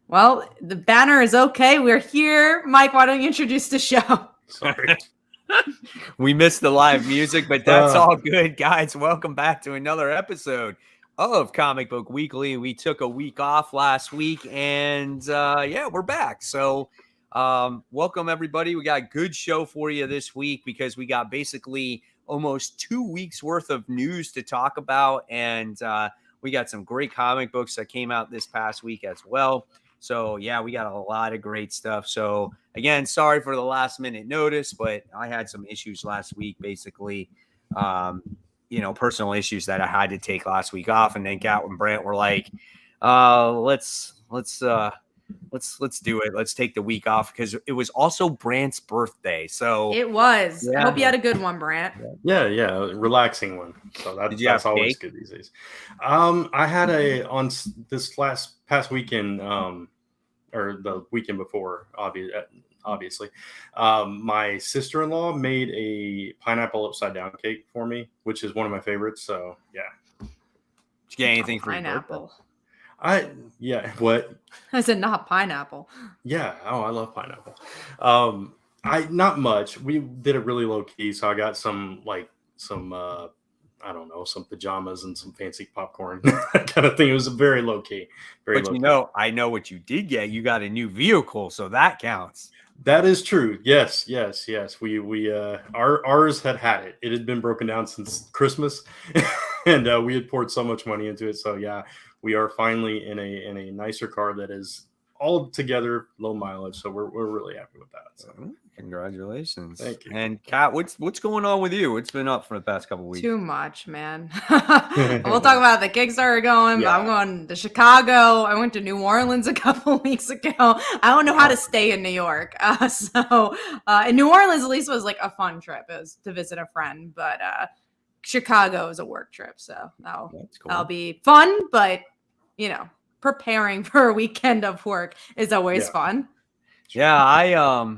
Well, the banner is okay. We're here. Mike, why don't you introduce the show? Sorry. We missed the live music, but that's all good, guys. Welcome back to another episode of Comic Book Weekly. We took a week off last week, and we're back. So welcome, everybody. We got a good show for you this week because we got basically almost 2 weeks worth of news to talk about, and we got some great comic books that came out this past week as well. So, yeah, we got a lot of great stuff. So, again, sorry for the last minute notice, but I had some issues last week, basically, personal issues that I had to take last week off. And then Kat and Brant were like, let's do it. Let's take the week off because it was also Brant's birthday. So it was. Yeah. I hope you had a good one, Brant. Yeah, a relaxing one. So that's always good these days. I had on this past weekend, or the weekend before, obviously, my sister-in-law made a pineapple upside down cake for me, which is one of my favorites. So yeah. Did you get anything for pineapple? What? I said not pineapple. Yeah. Oh, I love pineapple. Not much. We did it really low key, so I got some I don't know, some pajamas and some fancy popcorn kind of thing. It was very low key. I know what you did get. You got a new vehicle, so that counts. That is true. Yes. We ours had it. It had been broken down since Christmas, and we had poured so much money into it. So yeah, we are finally in a nicer car that is altogether low mileage. So we're really happy with that. So. Congratulations. Thank you. And Kat, what's going on with you? It's been up for the past couple of weeks. Too much, man. We'll talk about the Kickstarter going, but I'm going to Chicago. I went to New Orleans a couple weeks ago. I don't know how to stay in New York. So in New Orleans, at least, was like a fun trip. It was to visit a friend, but Chicago is a work trip. So that'll be fun, but preparing for a weekend of work is always fun. Yeah,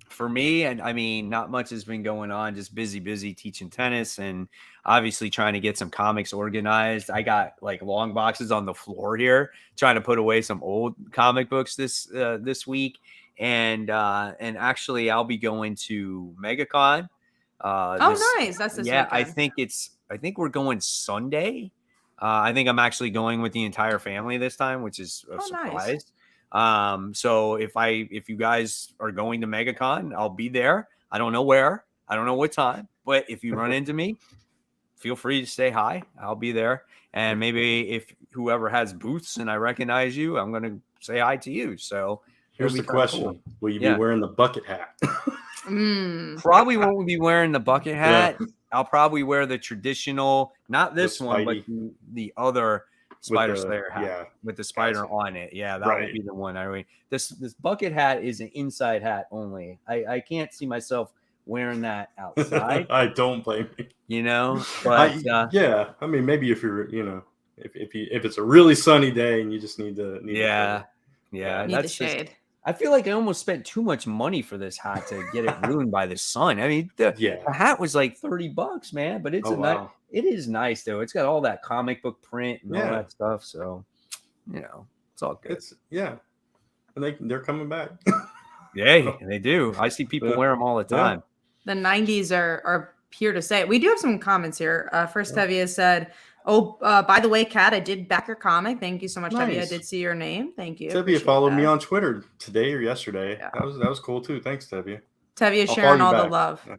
for me, and I mean, not much has been going on, just busy teaching tennis and obviously trying to get some comics organized. I got like long boxes on the floor here, trying to put away some old comic books this week. And actually I'll be going to MegaCon. Nice. That's this weekend. I think we're going Sunday. I think I'm actually going with the entire family this time, which is a surprise. Nice. So if you guys are going to MegaCon, I'll be there. I don't know where, I don't know what time, but if you run into me, feel free to say hi. I'll be there. And maybe if whoever has booths and I recognize you, I'm going to say hi to you. So here's the question. Cool. Will you be wearing the bucket hat? Probably won't be wearing the bucket hat. Yeah. I'll probably wear the traditional, not this one, but the other Spider Slayer hat with the spider on it. Yeah, that would be the one. I mean, this bucket hat is an inside hat only. I can't see myself wearing that outside. I don't blame you. But I mean, maybe if you're, if it's a really sunny day and you just need the need the shade. I feel like I almost spent too much money for this hat to get it ruined by the sun. I mean, the hat was like $30, man, but it's it is nice though. It's got all that comic book print and all that stuff. So, it's all good. And they're coming back. Yeah, they do. I see people wear them all the time. The 90s are here to stay. We do have some comments here. First, Tevye said, by the way, Kat, I did back your comic. Thank you so much, Tevye. I did see your name. Thank you. Tevye followed me on Twitter today or yesterday. Yeah. That was cool too. Thanks, Tevye. Tevye sharing all the love. Yeah.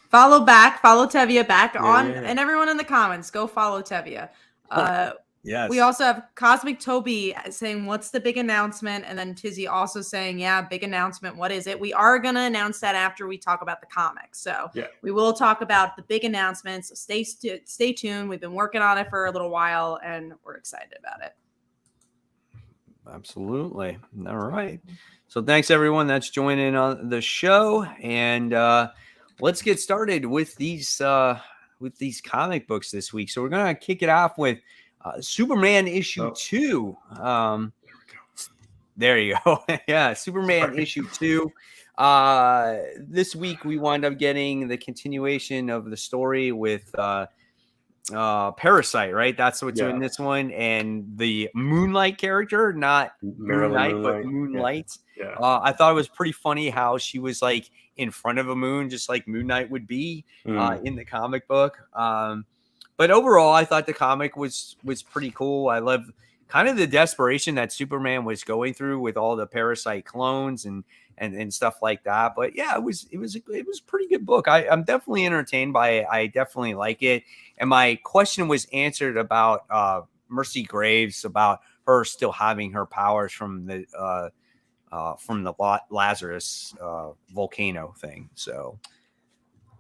Follow Tevye back and everyone in the comments, go follow Tevye. Yes. We also have Cosmic Toby saying, what's the big announcement? And then Tizzy also saying, big announcement. What is it? We are going to announce that after we talk about the comics. So we will talk about the big announcements. So stay tuned. We've been working on it for a little while and we're excited about it. Absolutely. All right. So thanks everyone that's joining on the show. And let's get started with these comic books this week. So we're going to kick it off with Superman issue 2. There you go. Yeah, Superman issue 2. This week we wound up getting the continuation of the story with Parasite, right? That's what's in this one. And the Moonlight character, not Moonlight, but Moonlight. Yeah. I thought it was pretty funny how she was like in front of a moon, just like Moon Knight would be in the comic book. But overall, I thought the comic was pretty cool. I love kind of the desperation that Superman was going through with all the Parasite clones and stuff like that. But yeah, it was a pretty good book. I'm definitely entertained by it. I definitely like it. And my question was answered about Mercy Graves, about her still having her powers from the Lazarus volcano thing. So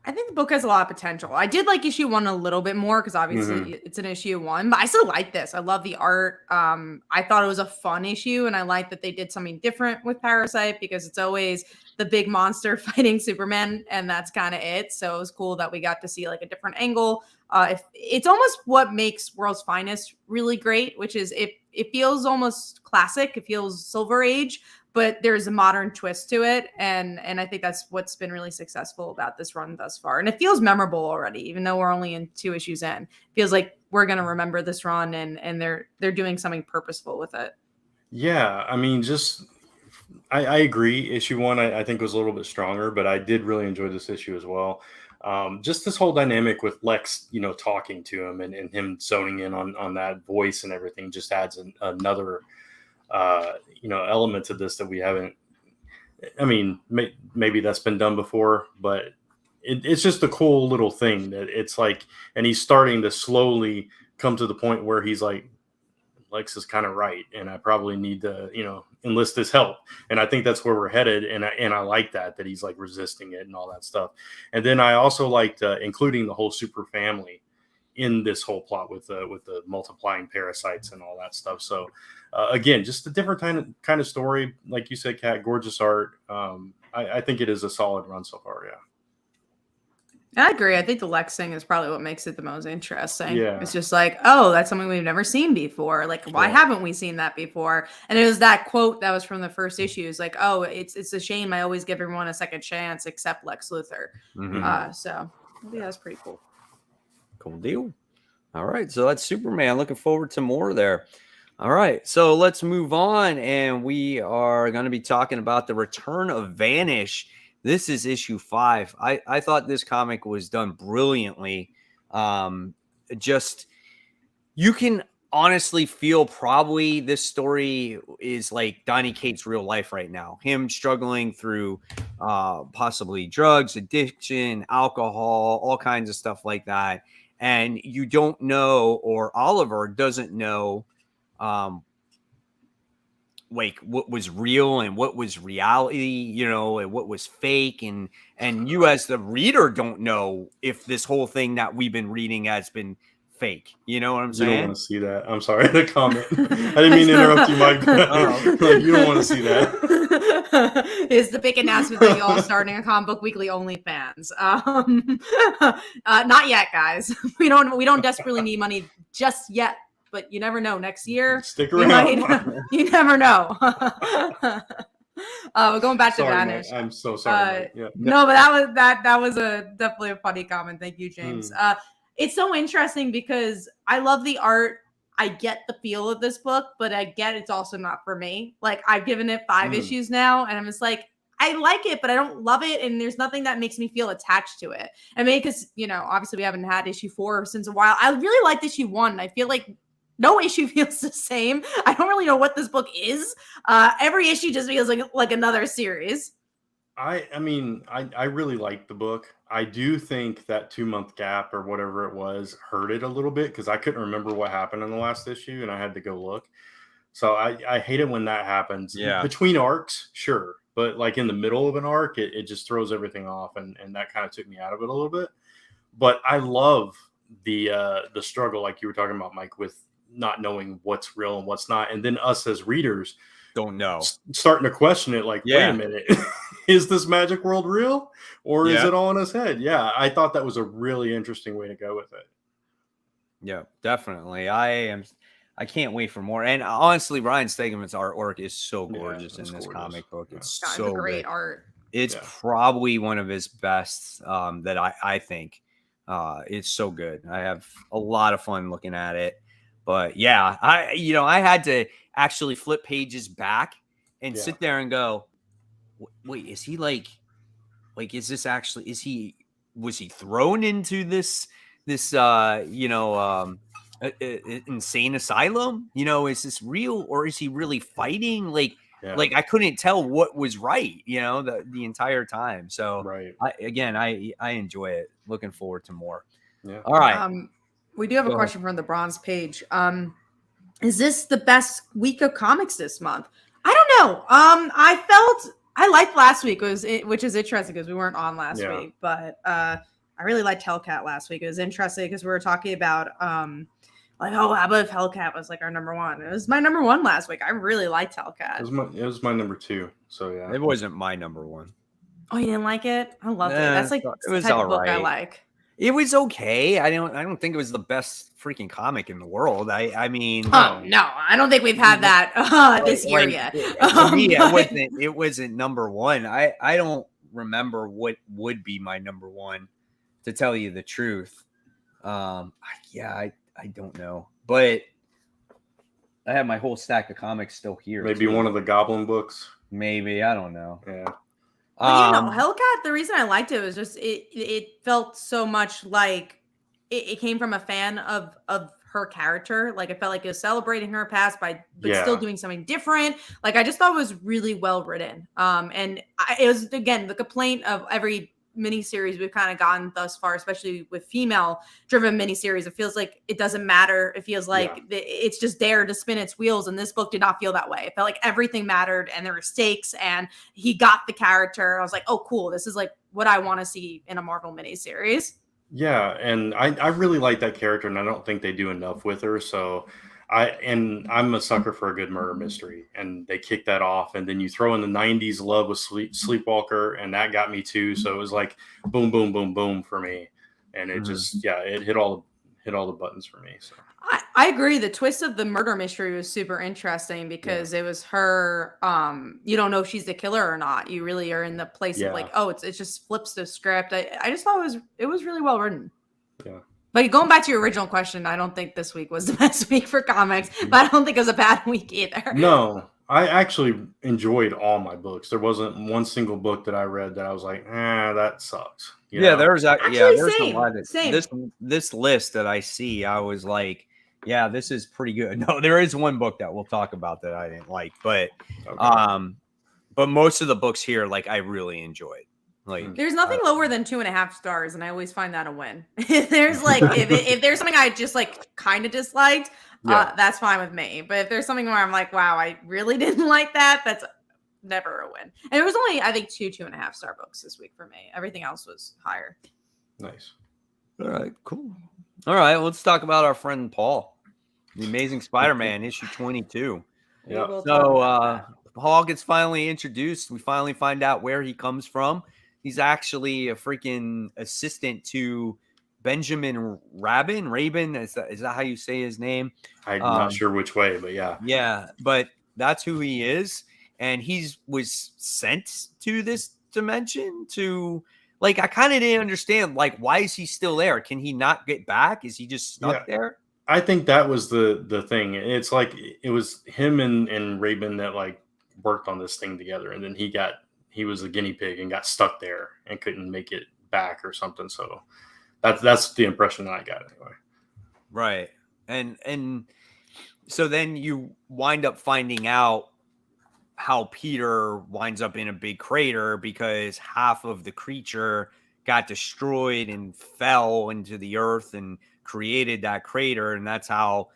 I think the book has a lot of potential. I did like issue 1 a little bit more because obviously it's an issue 1, but I still like this. I love the art. I thought it was a fun issue, and I like that they did something different with Parasite because it's always the big monster fighting Superman, and that's kind of it. So it was cool that we got to see like a different angle. It's almost what makes World's Finest really great, which is it feels almost classic. It feels Silver Age, but there's a modern twist to it. And I think that's what's been really successful about this run thus far. And it feels memorable already, even though we're only in 2 issues in. It feels like we're going to remember this run, and they're doing something purposeful with it. Yeah. I mean, I agree. Issue 1, I think was a little bit stronger, but I did really enjoy this issue as well. Just this whole dynamic with Lex, talking to him and him zoning in on that voice and everything just adds another element to this that we haven't. I mean, maybe that's been done before, but it's just a cool little thing that it's like, and he's starting to slowly come to the point where he's like, Lex is kind of right, and I probably need to, enlist his help. And I think that's where we're headed. And I like that he's like resisting it and all that stuff. And then I also liked including the whole super family in this whole plot with the multiplying parasites and all that stuff. So again, just a different kind of story. Like you said, Kat, gorgeous art. I think it is a solid run so far. Yeah. I agree. I think the Lex thing is probably what makes it the most interesting. Yeah. It's just like, oh, that's something we've never seen before. Like, why haven't we seen that before? And it was that quote that was from the first issue. It's like, oh, it's a shame I always give everyone a second chance except Lex Luthor. So yeah, that's pretty cool. Cool deal. All right. So that's Superman. Looking forward to more there. All right. So let's move on. And we are going to be talking about the return of Vanish. This is issue 5. I thought this comic was done brilliantly. Just, you can honestly feel probably this story is like Donny Cates' real life right now. Him struggling through possibly drugs, addiction, alcohol, all kinds of stuff like that. And you don't know, or Oliver doesn't know, like what was real and what was reality, and what was fake, and you as the reader don't know if this whole thing that we've been reading has been fake. You know what I'm saying? You don't want to see that. I'm sorry, the comment. I didn't mean to interrupt you, Mike. Like, you don't want to see that. Is the big announcement that you all starting a Comic Book Weekly OnlyFans? Not yet, guys. We don't desperately need money just yet. But you never know. Next year, stick around. You never know. We're going back to Vanish. I'm so sorry. Yeah. No, but that was definitely a funny comment. Thank you, James. It's so interesting because I love the art. I get the feel of this book, but I get it's also not for me. Like, I've given it 5 issues now, and I'm just like, I like it, but I don't love it, and there's nothing that makes me feel attached to it. I mean, because obviously we haven't had issue 4 since a while. I really liked issue 1. I feel like no issue feels the same. I don't really know what this book is. Every issue just feels like another series. I mean, I really like the book. I do think that 2-month gap or whatever it was hurt it a little bit because I couldn't remember what happened in the last issue and I had to go look. So I hate it when that happens. Yeah. Between arcs, sure. But like in the middle of an arc, it just throws everything off. And that kind of took me out of it a little bit. But I love the struggle, like you were talking about, Mike, with not knowing what's real and what's not. And then us as readers don't know, starting to question it. Like, wait a minute, is this magic world real or is it all in his head? Yeah. I thought that was a really interesting way to go with it. Yeah, definitely. I can't wait for more. And honestly, Ryan Stegman's artwork is so gorgeous in this comic book. It's so great good. art. It's probably one of his best that I think. It's so good. I have a lot of fun looking at it. But yeah, I had to actually flip pages back and sit there and go, wait, is he like, is this actually, was he thrown into this insane asylum? Is this real, or is he really fighting? Like I couldn't tell what was right, the entire time. So I enjoy it. Looking forward to more. Yeah. All right. We do have a question from the bronze page. Is this the best week of comics this month? I don't know. I liked last week, which is interesting because we weren't on last week, but I really liked Hellcat last week. It was interesting because we were talking about how about if Hellcat was like our number one? It was my number one last week. I really liked Hellcat. It was my number two. So yeah, it wasn't my number one. Oh, you didn't like it? I loved it. That's like the type of book I like. It was okay. I don't think it was the best freaking comic in the world. I mean, no, I don't think we've had that this year yet. For me, it wasn't number one. I don't remember what would be my number one, to tell you the truth. I don't know, but I have my whole stack of comics still here. Maybe one of the Goblin books. Maybe, I don't know. Yeah. But Hellcat, the reason I liked it was just it felt so much like it came from a fan of her character. Like, it felt like it was celebrating her past but still doing something different. Like, I just thought it was really well written. It was, again, the complaint of every miniseries we've kind of gotten thus far, especially with female-driven miniseries. It feels like it doesn't matter. It feels like it's just there to spin its wheels, and this book did not feel that way. It felt like everything mattered, and there were stakes, and he got the character. I was like, oh, cool. This is like what I want to see in a Marvel miniseries. Yeah, and I really like that character, and I don't think they do enough with her. So I'm a sucker for a good murder mystery, and they kick that off, and then you throw in the 90s love with Sleepwalker, and that got me too. So it was like boom, boom, boom, boom for me, and it just it hit all the buttons for me. So I agree. The twist of the murder mystery was super interesting because it was her. You don't know if she's the killer or not. You really are in the place of like, oh, it just flips the script. I just thought it was really well written. Yeah. But going back to your original question, I don't think this week was the best week for comics, but I don't think it was a bad week either. No, I actually enjoyed all my books. There wasn't one single book that I read that I was like, that sucks. There's actually a lot of same. This list that I see, I was like, yeah, this is pretty good. No, there is one book that we'll talk about that I didn't like, but most of the books here, like, I really enjoed. Like, there's nothing lower than 2.5 stars, and I always find that a win. There's like if there's something I just like kind of disliked, that's fine with me. But if there's something where I'm like, wow, I really didn't like that, that's never a win. And it was only, I think, 2.5 star books this week for me. Everything else was higher. Nice. All right, cool. All right, let's talk about our friend Paul, the Amazing Spider-Man issue 22. Yeah. So Paul gets finally introduced. We finally find out where he comes from. He's actually a freaking assistant to Benjamin Rabin. Is that how you say his name? I'm not sure which way, but yeah. Yeah, but that's who he is. And was sent to this dimension to, like, I kind of didn't understand, like, why is he still there? Can he not get back? Is he just stuck there? I think that was the thing. It's like it was him and Rabin that like worked on this thing together, and then he was a guinea pig and got stuck there and couldn't make it back or something. So that's the impression that I got anyway. Right. And so then you wind up finding out how Peter winds up in a big crater because half of the creature got destroyed and fell into the earth and created that crater. And that's how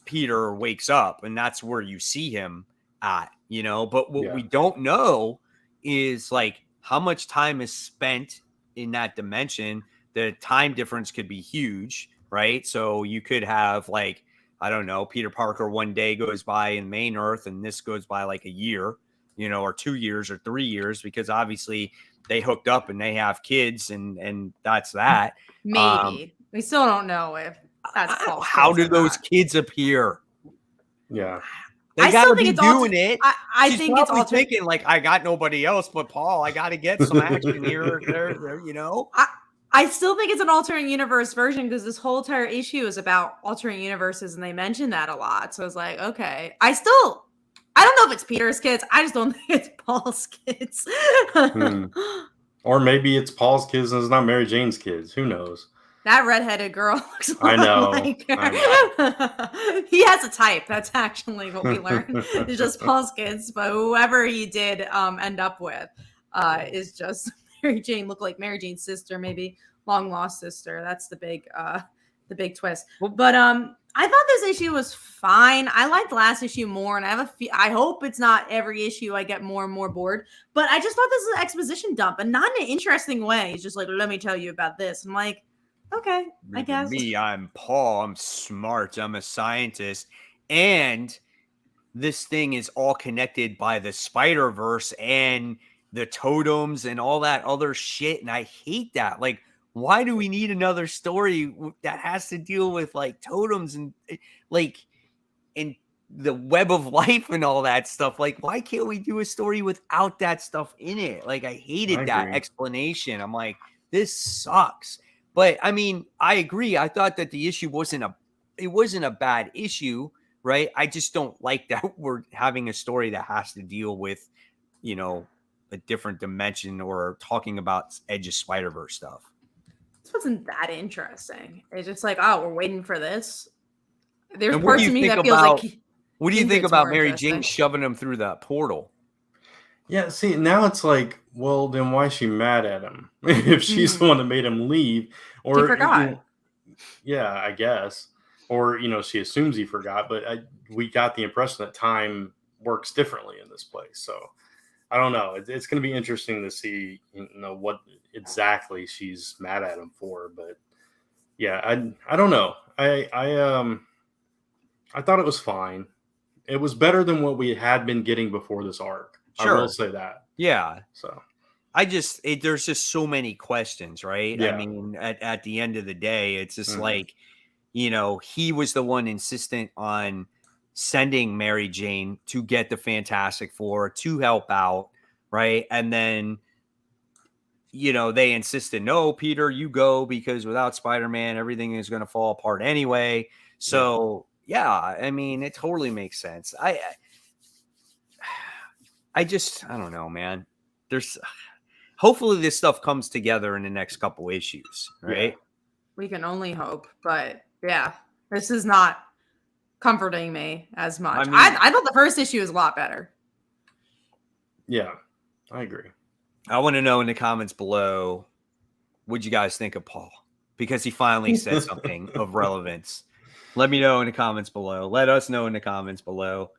Peter wakes up. And that's where you see him at, but what we don't know is like how much time is spent in that dimension. The time difference could be huge, right? So you could have, like, I don't know, Peter Parker one day goes by in main Earth and this goes by like a year, or 2 years or 3 years, because obviously they hooked up and they have kids and that's that. Maybe. We still don't know if that's false. How do those kids appear? Yeah. They gotta be doing it. I think it's all thinking like, I got nobody else but Paul. I got to get some action here or there, I still think it's an alternate universe version because this whole entire issue is about alternate universes, and they mention that a lot. So I was like, okay. I don't know if it's Peter's kids. I just don't think it's Paul's kids. Or maybe it's Paul's kids and it's not Mary Jane's kids. Who knows? That redheaded girl looks a I know. like her. He has a type. That's actually what we learned. It's just Paul's kids, but whoever he did end up with is just Mary Jane. Look like Mary Jane's sister, maybe long lost sister. That's the big twist. But I thought this issue was fine. I liked the last issue more, and I hope it's not every issue I get more and more bored. But I just thought this was an exposition dump, and not in an interesting way. It's just like, let me tell you about this. I'm like, okay, I guess. Me, I'm Paul. I'm smart. I'm a scientist. And this thing is all connected by the Spider-Verse and the totems and all that other shit. And I hate that. Like, why do we need another story that has to deal with like totems and like and the web of life and all that stuff? Like, why can't we do a story without that stuff in it? Like, I hated that explanation. I'm like, this sucks. But I mean, I agree. I thought that the issue wasn't a bad issue, right? I just don't like that we're having a story that has to deal with, you know, a different dimension or talking about Edge of Spider-Verse stuff. This wasn't that interesting. It's just like, oh, we're waiting for this. There's parts of me that feels like. What do you think about Mary Jane shoving him through that portal? Yeah, see, now it's like, well, then why is she mad at him? If she's the one that made him leave. Or he forgot. Yeah, I guess. Or, you know, she assumes he forgot, but we got the impression that time works differently in this place. So, I don't know. It's going to be interesting to see, you know, what exactly she's mad at him for. But, yeah, I don't know. I thought it was fine. It was better than what we had been getting before this arc. Sure. I will say that. Yeah. So there's just so many questions, right? Yeah. I mean, at the end of the day, it's just like, you know, he was the one insistent on sending Mary Jane to get the Fantastic Four to help out, right? And then, you know, they insisted, no, Peter, you go, because without Spider-Man, everything is going to fall apart anyway. So, yeah, I mean, it totally makes sense. I don't know, man. Hopefully this stuff comes together in the next couple issues, right? Yeah. We can only hope, but yeah, this is not comforting me as much. I mean, I thought the first issue was a lot better. Yeah, I agree. I want to know in the comments below, what'd you guys think of Paul? Because he finally said something of relevance. Let me know in the comments below. Let us know in the comments below.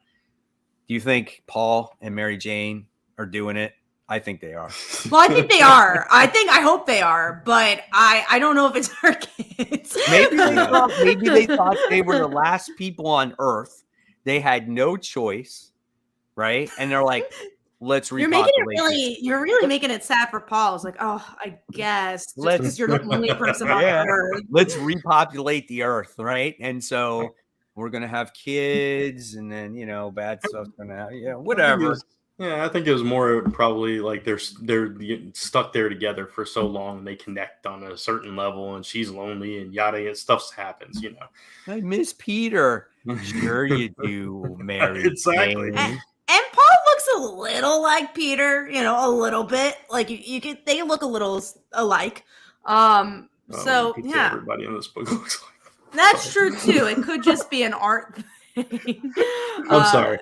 Do you think Paul and Mary Jane are doing it? I think they are. Well, I think they are. I hope they are, but I don't know if it's her kids. Maybe they thought they were the last people on Earth. They had no choice, right? And they're like, let's repopulate. You're really making it sad for Paul. It's like, oh, I guess just because you're the only person on Earth. Let's repopulate the Earth, right? And so we're gonna have kids, and then bad stuff's gonna happen. Whatever. I think it was more probably like they're stuck there together for so long, and they connect on a certain level, and she's lonely, and yada stuff happens. I miss Peter. Sure you do, Mary. Exactly. And Paul looks a little like Peter, a little bit. Like they look a little alike. So yeah, everybody in this book looks like. That's true too. It could just be an art thing. I'm sorry.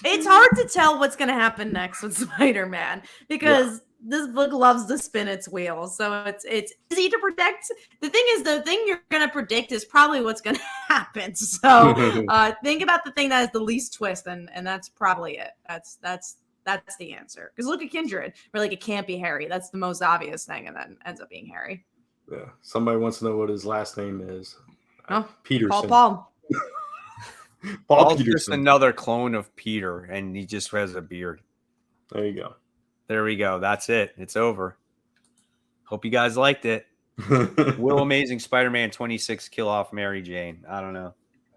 It's hard to tell what's going to happen next with Spider-Man because this book loves to spin its wheels. So it's easy to predict. The thing is, the thing you're going to predict is probably what's going to happen. So think about the thing that has the least twist, and that's probably it. That's the answer. Because look at Kindred. We're like, it can't be Harry. That's the most obvious thing, and then ends up being Harry. Yeah. Somebody wants to know what his last name is. Peterson. Paul. Paul's just another clone of Peter, and he just has a beard. There you go. There we go. That's it. It's over. Hope you guys liked it. Will Amazing Spider-Man 26 kill off Mary Jane? I don't know.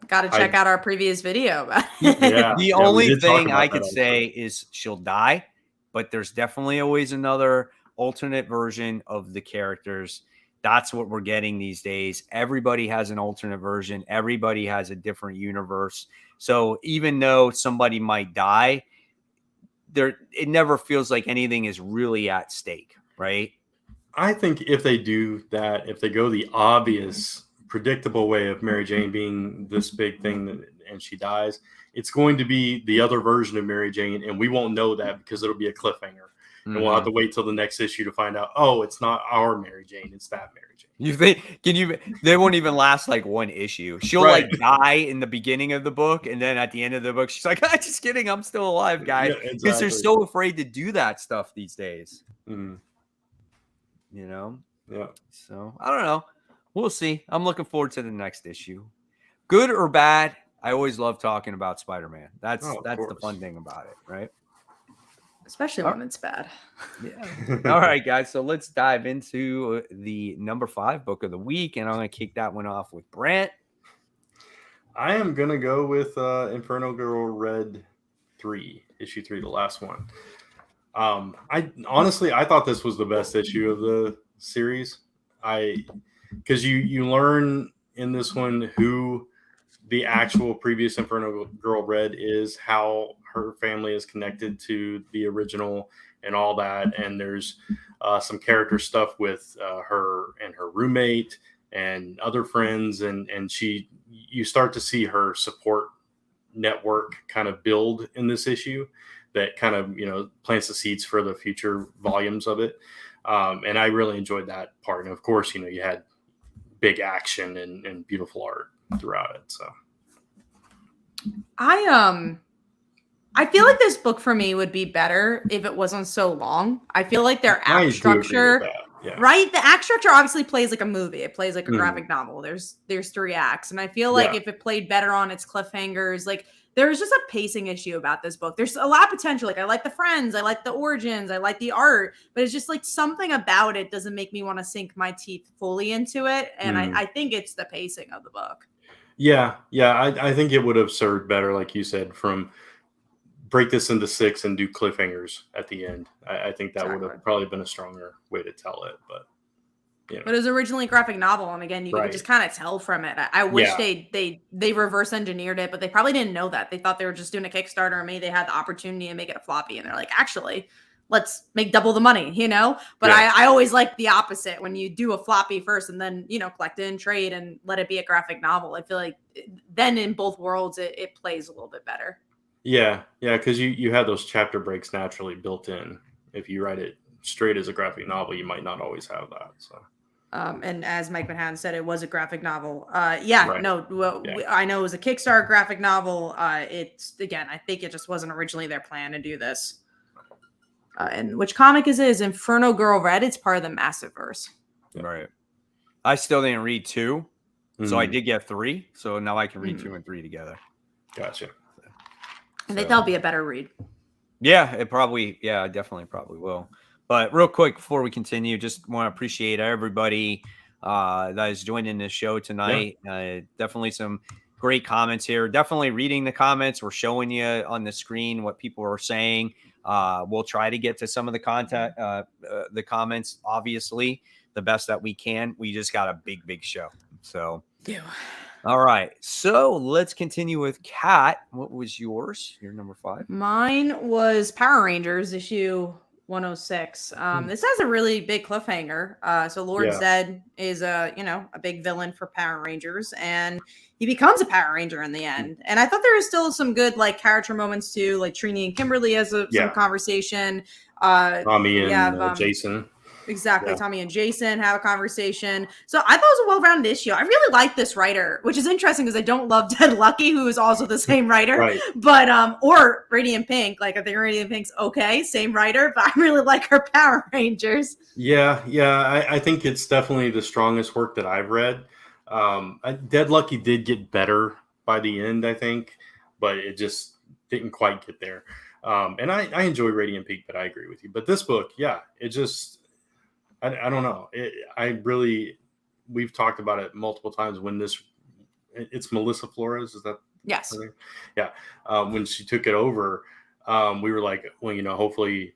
Got to check out our previous video. The only thing I could say is she'll die, but there's definitely always another alternate version of the characters That's what we're getting these days. Everybody has an alternate version. Everybody has a different universe. So even though somebody might die, it never feels like anything is really at stake, right? I think if they do that, if they go the obvious, predictable way of Mary Jane being this big thing and she dies, it's going to be the other version of Mary Jane, and we won't know that because it'll be a cliffhanger. And we'll have to wait till the next issue to find out, oh, it's not our Mary Jane, it's that Mary Jane. You think they won't even last like one issue. She'll like die in the beginning of the book, and then at the end of the book, she's like, just kidding, I'm still alive, guys. Because they're so afraid to do that stuff these days. Mm. You know? Yeah. So I don't know. We'll see. I'm looking forward to the next issue. Good or bad, I always love talking about Spider-Man. That's the fun thing about it, right? Especially when it's bad. Yeah. All right, guys. So let's dive into the number 5 book of the week, and I'm going to kick that one off with Brant. I am going to go with Inferno Girl Red 3, issue 3, the last one. I honestly thought this was the best issue of the series. Because you learn in this one who the actual previous Inferno Girl Red is, how her family is connected to the original and all that. And there's some character stuff with her and her roommate and other friends. And you start to see her support network kind of build in this issue that kind of, plants the seeds for the future volumes of it. And I really enjoyed that part. And of course, you had big action and beautiful art throughout it. So I feel like this book for me would be better if it wasn't so long. I feel like their act structure, right? The act structure obviously plays like a movie. It plays like a graphic novel. There's 3 acts. And I feel like if it played better on its cliffhangers, like there's just a pacing issue about this book. There's a lot of potential. Like I like the friends, I like the origins, I like the art, but it's just like something about it doesn't make me want to sink my teeth fully into it. And I think it's the pacing of the book. Yeah. I think it would have served better, like you said, from break this into 6 and do cliffhangers at the end. I think that would have probably been a stronger way to tell it. But but it was originally a graphic novel, and again, you could just kind of tell from it. I wish they reverse engineered it, but they probably didn't know that. They thought they were just doing a Kickstarter, and maybe they had the opportunity to make it a floppy, and they're like, actually, let's make double the money, But I always like the opposite, when you do a floppy first and then, collect it and trade and let it be a graphic novel. I feel like then in both worlds, it plays a little bit better. Yeah, because you have those chapter breaks naturally built in. If you write it straight as a graphic novel, you might not always have that. So. And as Mike Manhattan said, it was a graphic novel. I know it was a Kickstarter graphic novel. It's, again, I think it just wasn't originally their plan to do this. And which comic is it? Is Inferno Girl Red? It's part of the Massiveverse. Right. I still didn't read 2, so I did get 3. So now I can read 2 and 3 together. Gotcha. I think that'll be a better read. Yeah, definitely probably will. But real quick before we continue, just want to appreciate everybody that is joining this show tonight. Definitely some great comments here. Definitely reading the comments. We're showing you on the screen what people are saying. We'll try to get to some of the comments, obviously, the best that we can. We just got a big show. So, all right. So let's continue with Kat. What was yours? Your number 5? Mine was Power Rangers issue 106. This has a really big cliffhanger. So Lord Zed is a big villain for Power Rangers, and he becomes a Power Ranger in the end. And I thought there was still some good character moments too, like Trini and Kimberly has some conversation. Tommy and Jason. Exactly. Yeah. Tommy and Jason have a conversation. So I thought it was a well-rounded issue. I really like this writer, which is interesting because I don't love Dead Lucky, who is also the same writer. Right. But or Radiant Pink. I think Radiant Pink's okay, same writer, but I really like her Power Rangers. Yeah. I think it's definitely the strongest work that I've read. Dead Lucky did get better by the end, I think, but it just didn't quite get there. And I enjoy Radiant Pink, but I agree with you. But this book, it just I don't know. We've talked about it multiple times when it's Melissa Flores. Is that? Yes. Yeah. When she took it over, we were like, well, hopefully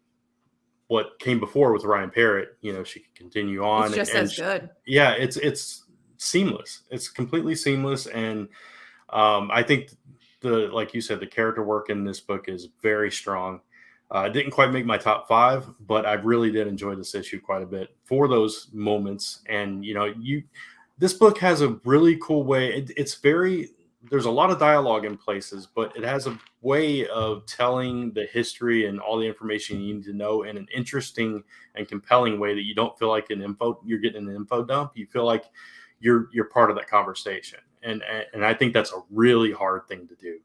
what came before with Ryan Parrott, she could continue on. It's just as good. Yeah, it's seamless. It's completely seamless, and I think like you said, the character work in this book is very strong. It didn't quite make my top 5, but I really did enjoy this issue quite a bit for those moments. And this book has a really cool way. There's a lot of dialogue in places, but it has a way of telling the history and all the information you need to know in an interesting and compelling way that you don't feel like you're getting an info dump. You feel like you're part of that conversation. And I think that's a really hard thing to do.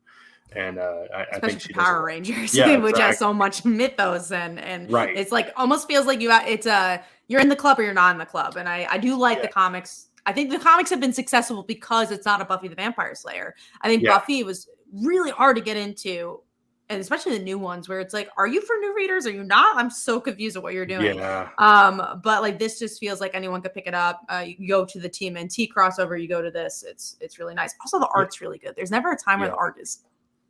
And I think she Power Rangers, yeah, which has so much mythos and right. It's like almost feels like you're in the club or you're not in the club. And I do like the comics. I think the comics have been successful because it's not a Buffy the Vampire Slayer. I think Buffy was really hard to get into, and especially the new ones where it's like, are you for new readers? Are you not? I'm so confused at what you're doing. Yeah. But like this just feels like anyone could pick it up. You go to the TMNT crossover, you go to this. It's really nice. Also, the art's really good. There's never a time where the art is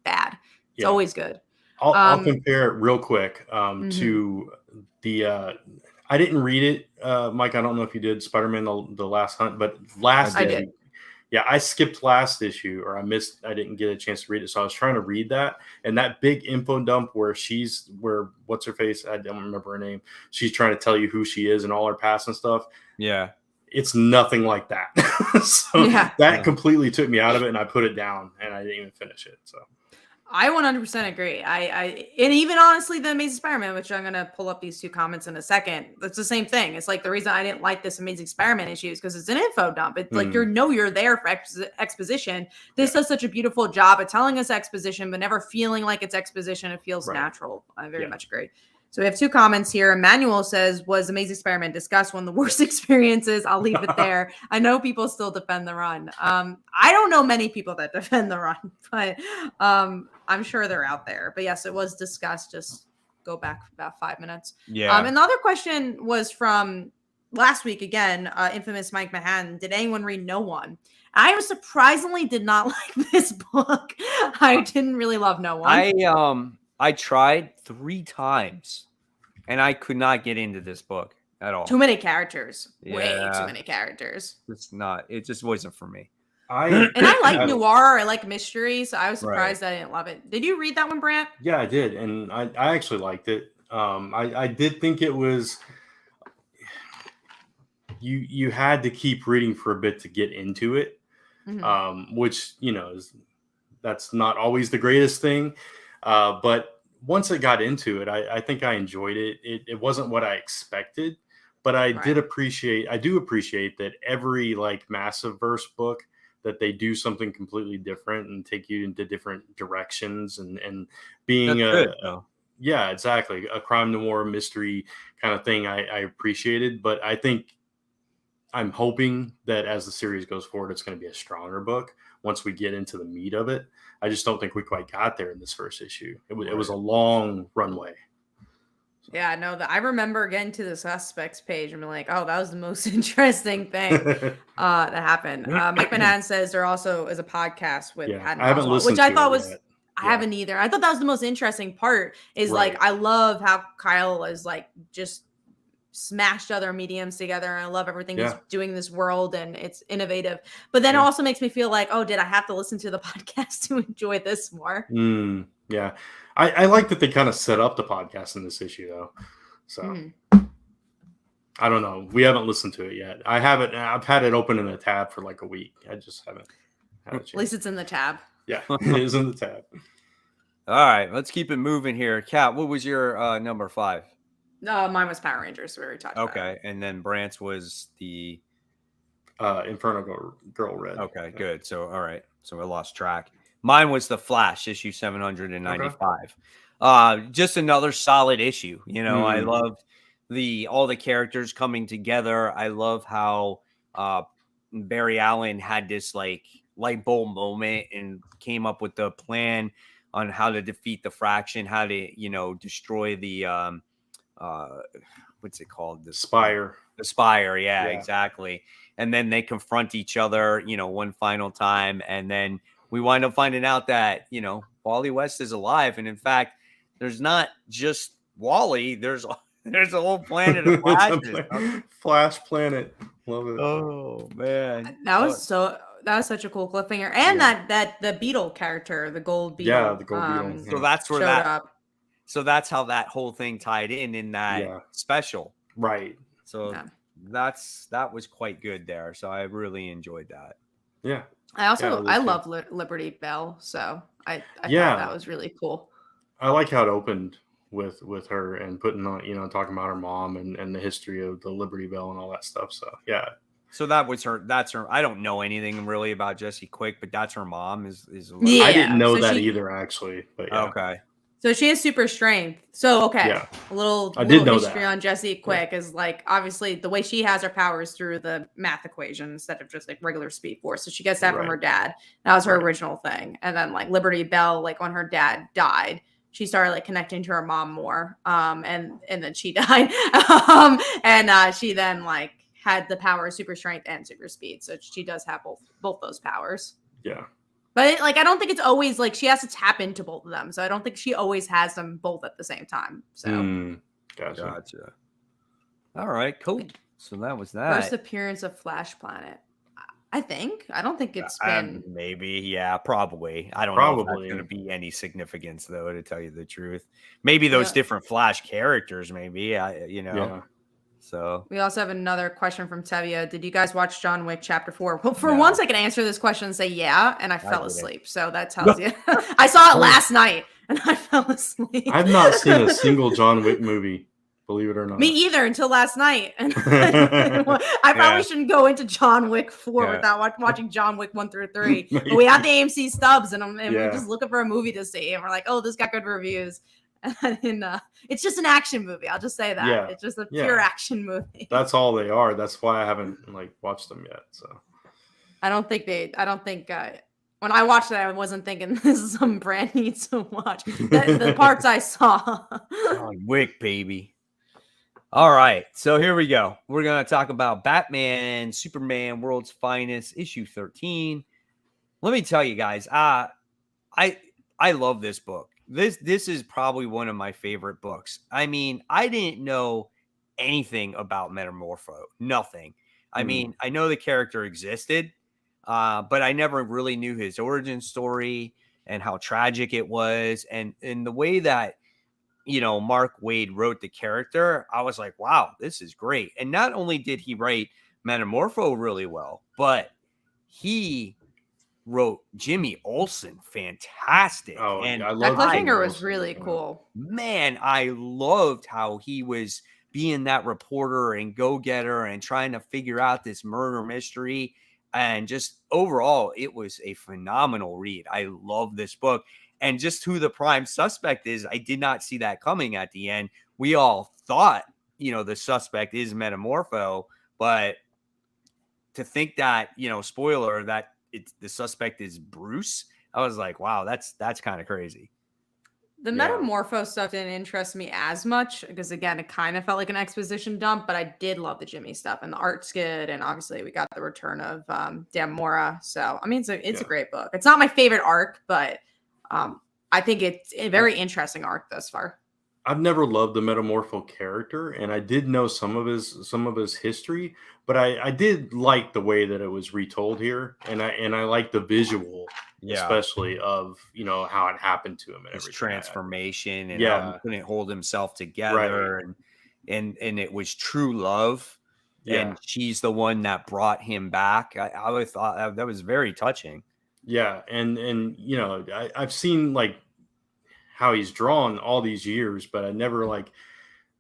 bad. It's always good. I'll compare it real quick to the I didn't read it, Mike. I don't know if you did Spider-Man the Last Hunt, but I did. Yeah, I skipped last issue, or I didn't get a chance to read it. So I was trying to read that, and that big info dump where what's her face? I don't remember her name. She's trying to tell you who she is and all her past and stuff. Yeah. It's nothing like that. So that completely took me out of it, and I put it down, and I didn't even finish it. So I 100% agree. And even honestly, the Amazing Spider-Man, which I'm going to pull up these 2 comments in a second. It's the same thing. It's like the reason I didn't like this Amazing Spider-Man issue is because it's an info dump. It's like, you're there for exposition. This does such a beautiful job at telling us exposition, but never feeling like it's exposition. It feels natural. I very much agree. So we have 2 comments here. Emmanuel says, was Amazing Spider-Man discussed one of the worst experiences? I'll leave it there. I know people still defend the run. I don't know many people that defend the run, but I'm sure they're out there. But yes, it was discussed. Just go back about 5 minutes. Yeah. And the other question was from last week again, infamous Mike Mahan. Did anyone read No One? I surprisingly did not like this book. I didn't really love No One. I tried 3 times and I could not get into this book at all. Too many characters. Way too many characters. It just wasn't for me. I like noir. I like mystery. So I was surprised I didn't love it. Did you read that one, Brant? Yeah, I did. And I actually liked it. I did think it was, you had to keep reading for a bit to get into it. Which, that's not always the greatest thing. But once I got into it, I think I enjoyed it. It wasn't what I expected, but I do appreciate that every like massive verse book that they do something completely different and take you into different directions and being yeah, exactly. A crime noir mystery kind of thing I appreciated, but I think I'm hoping that as the series goes forward, it's going to be a stronger book once we get into the meat of it. I just don't think we quite got there in this first issue. It was a long runway. Yeah, no, I remember getting to the suspects page and being like, oh, that was the most interesting thing that happened. Mike Manan says there also is a podcast with Patton I haven't Oswalt, listened which I to thought it was yet. I haven't either. I thought that was the most interesting part is like I love how Kyle is like just smashed other mediums together, and I love everything he's doing in this world, and it's innovative. But then it also makes me feel like, oh, did I have to listen to the podcast to enjoy this more? Yeah. I like that they kind of set up the podcast in this issue, though. So I don't know. We haven't listened to it yet. I haven't. I've had it open in the tab for like a week. I just haven't had a chance. At least it's in the tab. Yeah, it is in the tab. All right, let's keep it moving here. Kat, what was your number 5? Mine was Power Rangers. We already talked about it. Okay, and then Brant's was the Inferno Girl Red. Okay, good. So all right, so I lost track. Mine was the Flash, issue 795. Just another solid issue. I loved all the characters coming together. I love how Barry Allen had this like light bulb moment and came up with the plan on how to defeat the Fraction, how to destroy the what's it called? The Spire. The Spire, yeah, exactly. And then they confront each other, one final time, and then we wind up finding out that, Wally West is alive. And in fact, there's not just Wally, there's There's a whole planet of flashes. Flash planet. Love it. Oh man, That was such a cool cliffhanger, and that the beetle character, the gold beetle. Yeah, the gold beetle. So that's where showed up. So that's how that whole thing tied in that special. Right. So that was quite good there. So I really enjoyed that. Yeah. I love Liberty Bell, so I thought that was really cool. I like how it opened with her and putting on, talking about her mom and the history of the Liberty Bell and all that stuff. So yeah. So that's her. I don't know anything really about Jessie Quick, but that's her mom is I didn't know that either, actually. But yeah. Okay. So she has super strength. So a little history on Jessie Quick is like, obviously the way she has her powers through the math equation instead of just like regular Speed Force. So she gets that from her dad. That was her original thing. And then like Liberty Bell, like when her dad died, she started like connecting to her mom more. And then she died. She then like had the power of super strength and super speed. So she does have both those powers. Yeah. But I don't think it's always like she has to tap into both of them. So I don't think she always has them both at the same time. So gotcha. All right, cool. So that was that. First appearance of Flash Planet. I don't think it's been maybe, probably. I don't know if that's going to be any significance though, to tell you the truth. Maybe those different Flash characters, maybe. Yeah. So we also have another question from Tevia. Did you guys watch John Wick Chapter 4? Well, for once I can answer this question and say and I fell asleep. So that tells you. I saw it last night and I fell asleep. I've not seen a single John Wick movie, believe it or not. Me either, until last night. And I probably shouldn't go into John Wick 4 without watching John Wick 1 through 3. But we have the AMC stubs and we're just looking for a movie to see. And we're like, oh, this got good reviews. And it's just an action movie. I'll just say that. Yeah. It's just a pure action movie. That's all they are. That's why I haven't watched them yet. So I don't think when I watched it, I wasn't thinking this is some brand needs to watch. The parts I saw. Wick, baby. All right. So here we go. We're going to talk about Batman, Superman, World's Finest, issue 13. Let me tell you guys, I love this book. This is probably one of my favorite books. I mean, I didn't know anything about Metamorpho. Nothing. I mean, I know the character existed, but I never really knew his origin story and how tragic it was. And the way that, Mark Waid wrote the character, I was like, wow, this is great. And not only did he write Metamorpho really well, but he wrote Jimmy Olsen fantastic. Oh, and I love that cliffhanger was really cool. Man, I loved how he was being that reporter and go-getter and trying to figure out this murder mystery. And just overall, it was a phenomenal read. I love this book. And just who the prime suspect is, I did not see that coming at the end. We all thought, the suspect is Metamorpho, but to think that, spoiler, that the suspect is Bruce, I was like, wow, that's kind of crazy. The Metamorpho stuff didn't interest me as much because, again, it kind of felt like an exposition dump, but I did love the Jimmy stuff and the art's good. And obviously we got the return of Dan Mora. So, I mean, it's a great book. It's not my favorite arc, but I think it's a very interesting arc thus far. I've never loved the Metamorpho character, and I did know some of his history, but I did like the way that it was retold here, and I like the visual, especially of how it happened to him and his transformation, and how he couldn't hold himself together, and it was true love, and she's the one that brought him back. I would thought that was very touching. Yeah, and I've seen how he's drawn all these years, but I never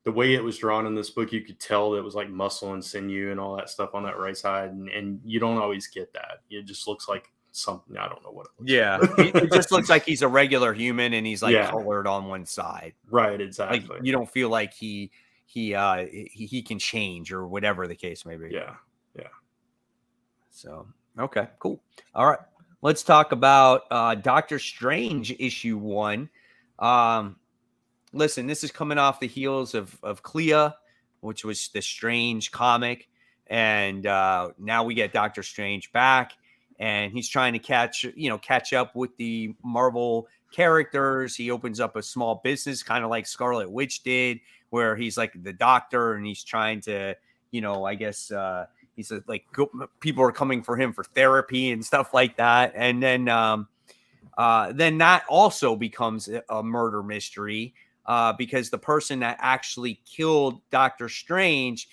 the way it was drawn in this book. You could tell that it was like muscle and sinew and all that stuff on that right side, and you don't always get that. It just looks like something, I don't know what it looks like. It just looks like he's a regular human and he's colored on one side. Right, exactly. You don't feel like he can change or whatever the case may be. Yeah. So okay, cool. All right, let's talk about Doctor Strange issue 1. Listen, this is coming off the heels of Clea, which was the Strange comic, and now we get Doctor Strange back, and he's trying to catch up with the Marvel characters. He opens up a small business, kind of like Scarlet Witch did, where he's like the doctor and he's trying to, I guess he's like people are coming for him for therapy and stuff like that. And then that also becomes a murder mystery because the person that actually killed Doctor Strange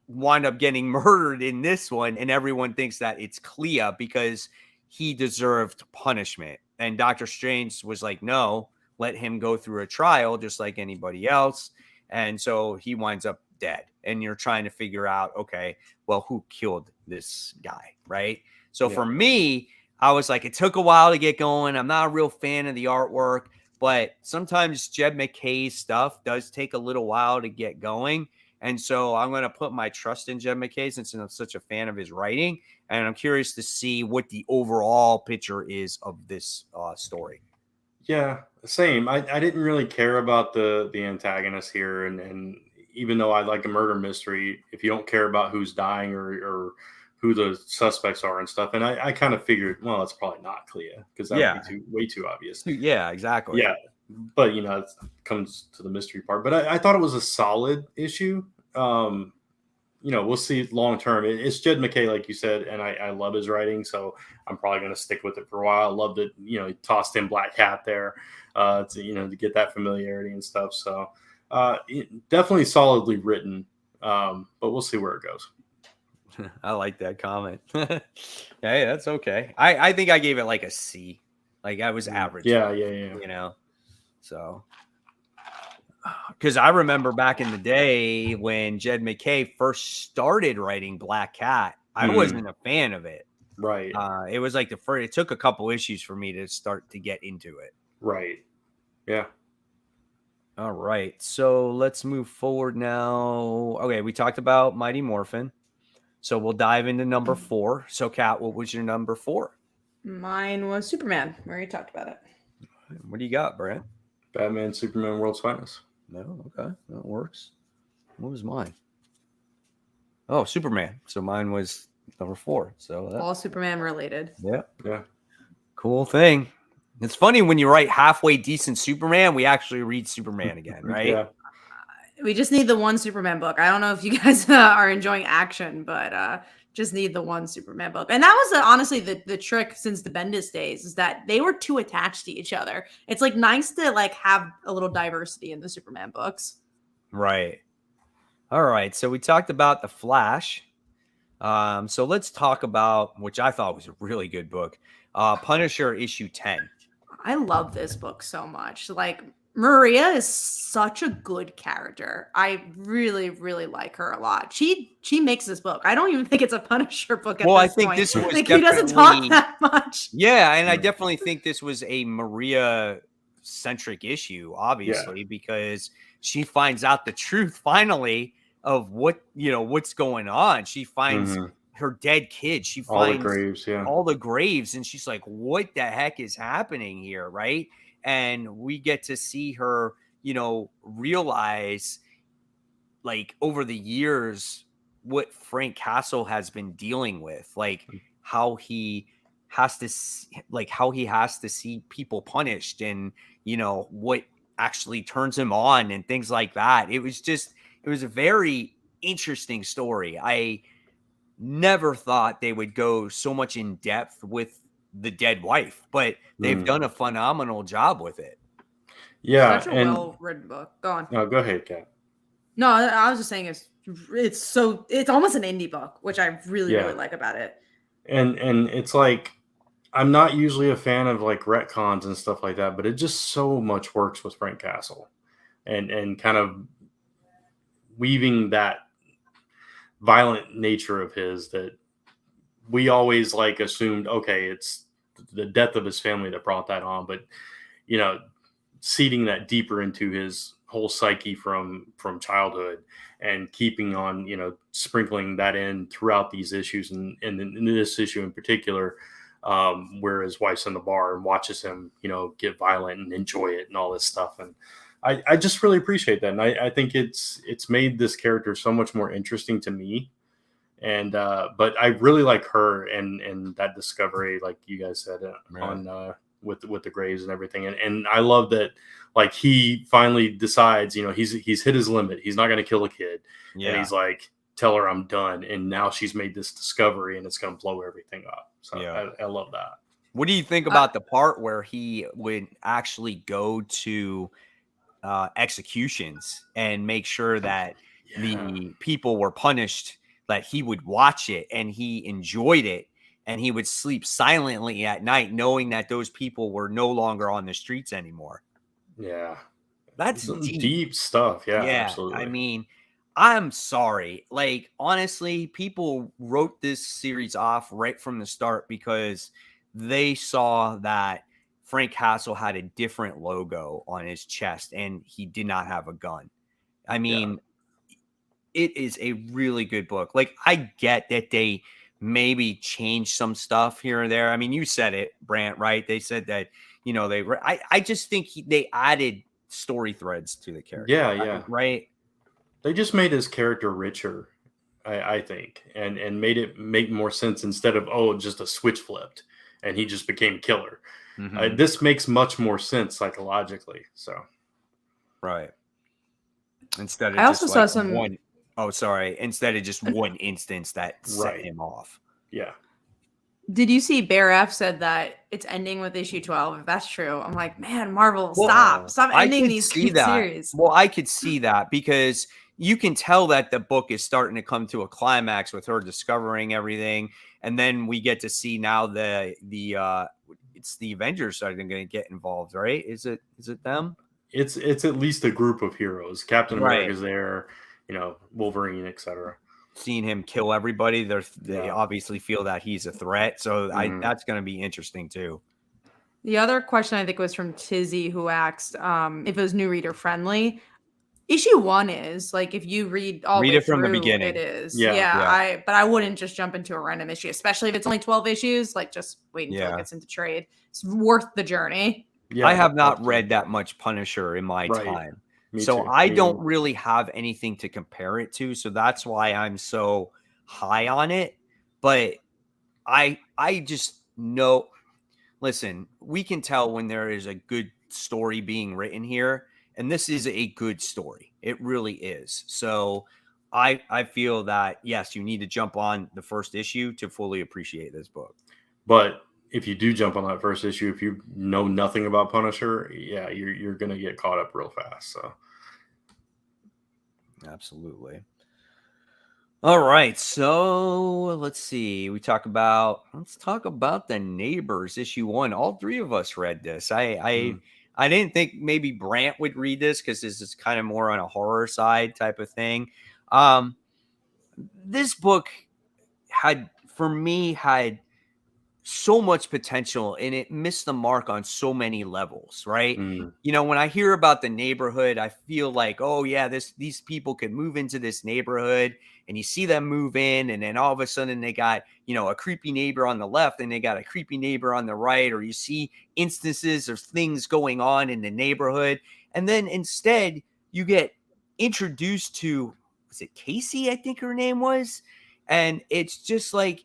wind up getting murdered in this one, and everyone thinks that it's Clea because he deserved punishment. And Doctor Strange was like, no, let him go through a trial just like anybody else. And so he winds up dead. And you're trying to figure out, okay, well, who killed this guy, right? So for me, I was like, it took a while to get going. I'm not a real fan of the artwork, but sometimes Jed MacKay's stuff does take a little while to get going. And so I'm going to put my trust in Jed MacKay since I'm such a fan of his writing. And I'm curious to see what the overall picture is of this story. Yeah, same. I didn't really care about the antagonist here. And even though I like a murder mystery, if you don't care about who's dying or who the suspects are and stuff. And I kind of figured, well, it's probably not Clea because that would be way too obvious. Yeah, exactly. Yeah. But, it comes to the mystery part. But I thought it was a solid issue. We'll see long term. It's Jed MacKay, like you said, and I love his writing, so I'm probably going to stick with it for a while. I loved it. He tossed in Black Hat there, to get that familiarity and stuff. So definitely solidly written, but we'll see where it goes. I like that comment. Hey, that's okay. I think I gave it like a C. Like I was average. Yeah. So. Because I remember back in the day when Jed MacKay first started writing Black Cat, I wasn't a fan of it. Right. It was like it took a couple issues for me to start to get into it. Right. Yeah. All right. So let's move forward now. Okay. We talked about Mighty Morphin. So we'll dive into number 4. So Kat, what was your number 4? Mine was Superman. We already talked about it. What do you got, Brent? Batman, Superman, World's Finest. No, okay, that works. What was mine? Oh, Superman. So mine was number 4. So all Superman related. Yeah. Cool thing. It's funny when you write halfway decent Superman, we actually read Superman again, right? Yeah. We just need the one Superman book. I don't know if you guys are enjoying action, but just need the one Superman book. And that was honestly the trick since the Bendis days is that they were too attached to each other. It's like nice to like have a little diversity in the Superman books. Right. All right. So we talked about The Flash. So let's talk about, which I thought was a really good book, Punisher issue 10. I love this book so much. Like Maria is such a good character. I really, really like her a lot. She makes this book. I don't even think it's a Punisher book at this point. I think this was like he doesn't talk that much. Yeah, and I definitely think this was a Maria-centric issue, obviously, because she finds out the truth finally of what's going on. She finds her dead kid. She finds all the graves, and she's like, "What the heck is happening here?" Right? And we get to see her, realize like over the years what Frank Castle has been dealing with, like how he has to see people punished and, what actually turns him on and things like that. It was a very interesting story. I never thought they would go so much in depth with the dead wife, but they've done a phenomenal job with it. Yeah. Such a well-written book. Go on. No, go ahead, Kat. No, I was just saying it's almost an indie book, which I really, really like about it. And it's like, I'm not usually a fan of like retcons and stuff like that, but it just so much works with Frank Castle and kind of weaving that violent nature of his that we always like assumed, okay, it's the death of his family that brought that on, but seeding that deeper into his whole psyche from childhood and keeping on, sprinkling that in throughout these issues and in this issue in particular, where his wife's in the bar and watches him, get violent and enjoy it and all this stuff. And I just really appreciate that. And I think it's made this character so much more interesting to me. And but I really like her and that discovery, like you guys said, on with the graves and everything. And I love that, like, he finally decides, he's hit his limit. He's not going to kill a kid. Yeah. And he's like, tell her I'm done. And now she's made this discovery and it's going to blow everything up. So yeah. I love that. What do you think about the part where he would actually go to executions and make sure that the people were punished, that he would watch it and he enjoyed it, and he would sleep silently at night knowing that those people were no longer on the streets anymore? Yeah. That's some deep stuff. Yeah, absolutely. I mean, I'm sorry. Like, honestly, people wrote this series off right from the start because they saw that Frank Castle had a different logo on his chest and he did not have a gun. I mean, it is a really good book. Like, I get that they maybe changed some stuff here and there. I mean, you said it, Brant, right? They said that, I just think they added story threads to the character. Yeah. Right? They just made his character richer, I think, and made it make more sense instead of, just a switch flipped and he just became killer. Mm-hmm. This makes much more sense psychologically. So, right. Instead of instead of just one instance that set him off. Yeah. Did you see Bear F said that it's ending with issue 12? If that's true, I'm like, man, Marvel, stop ending these series. Well, I could see that because you can tell that the book is starting to come to a climax with her discovering everything, and then we get to see now it's the Avengers starting to get involved, right? Is it them? It's at least a group of heroes. Captain America's there, Wolverine, etc. Seeing him kill everybody, they obviously feel that he's a threat. So that's going to be interesting too. The other question I think was from Tizzy, who asked if it was new reader friendly. Issue 1 is, like, if you read it from the beginning, it is. Yeah. But I wouldn't just jump into a random issue, especially if it's only 12 issues. Like, just wait until it gets into trade. It's worth the journey. Yeah, I have not read that much Punisher in my time. So I don't really have anything to compare it to. So that's why I'm so high on it. But I just know, listen, we can tell when there is a good story being written here. And this is a good story. It really is. So I feel that, yes, you need to jump on the first issue to fully appreciate this book. But if you do jump on that first issue, if you know nothing about Punisher, you're going to get caught up real fast. So, absolutely. All right, so let's see. Let's talk about The Neighbors, issue 1. All three of us read this. I didn't think maybe Brant would read this because this is kind of more on a horror side type of thing. This book had so much potential and it missed the mark on so many levels, right? When I hear about the neighborhood, I feel like, these people could move into this neighborhood, and you see them move in, and then all of a sudden they got, a creepy neighbor on the left and they got a creepy neighbor on the right, or you see instances of things going on in the neighborhood. And then instead you get introduced to, was it Casey? I think her name was. And it's just like,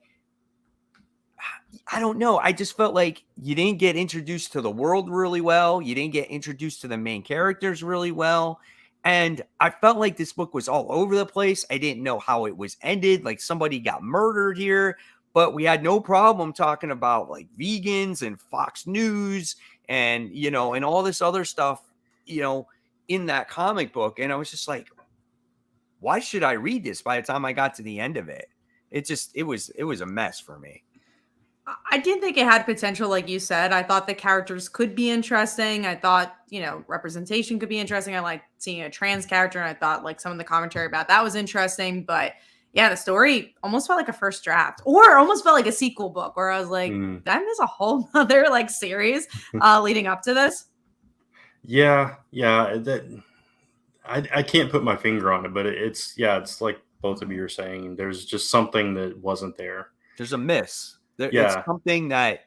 I don't know. I just felt like you didn't get introduced to the world really well. You didn't get introduced to the main characters really well. And I felt like this book was all over the place. I didn't know how it was ended. Like, somebody got murdered here, but we had no problem talking about, like, vegans and Fox News and, and all this other stuff, in that comic book. And I was just like, why should I read this? By the time I got to the end of it, it was a mess for me. I did think it had potential, like you said. I thought the characters could be interesting. I thought, representation could be interesting. I liked seeing a trans character, and I thought, like, some of the commentary about that was interesting. But yeah, the story almost felt like a first draft, or almost felt like a sequel book, where I was like, did I miss a whole other, like, series leading up to this? Yeah. I can't put my finger on it, but it's like both of you are saying. There's just something that wasn't there. There's a miss. It's something that,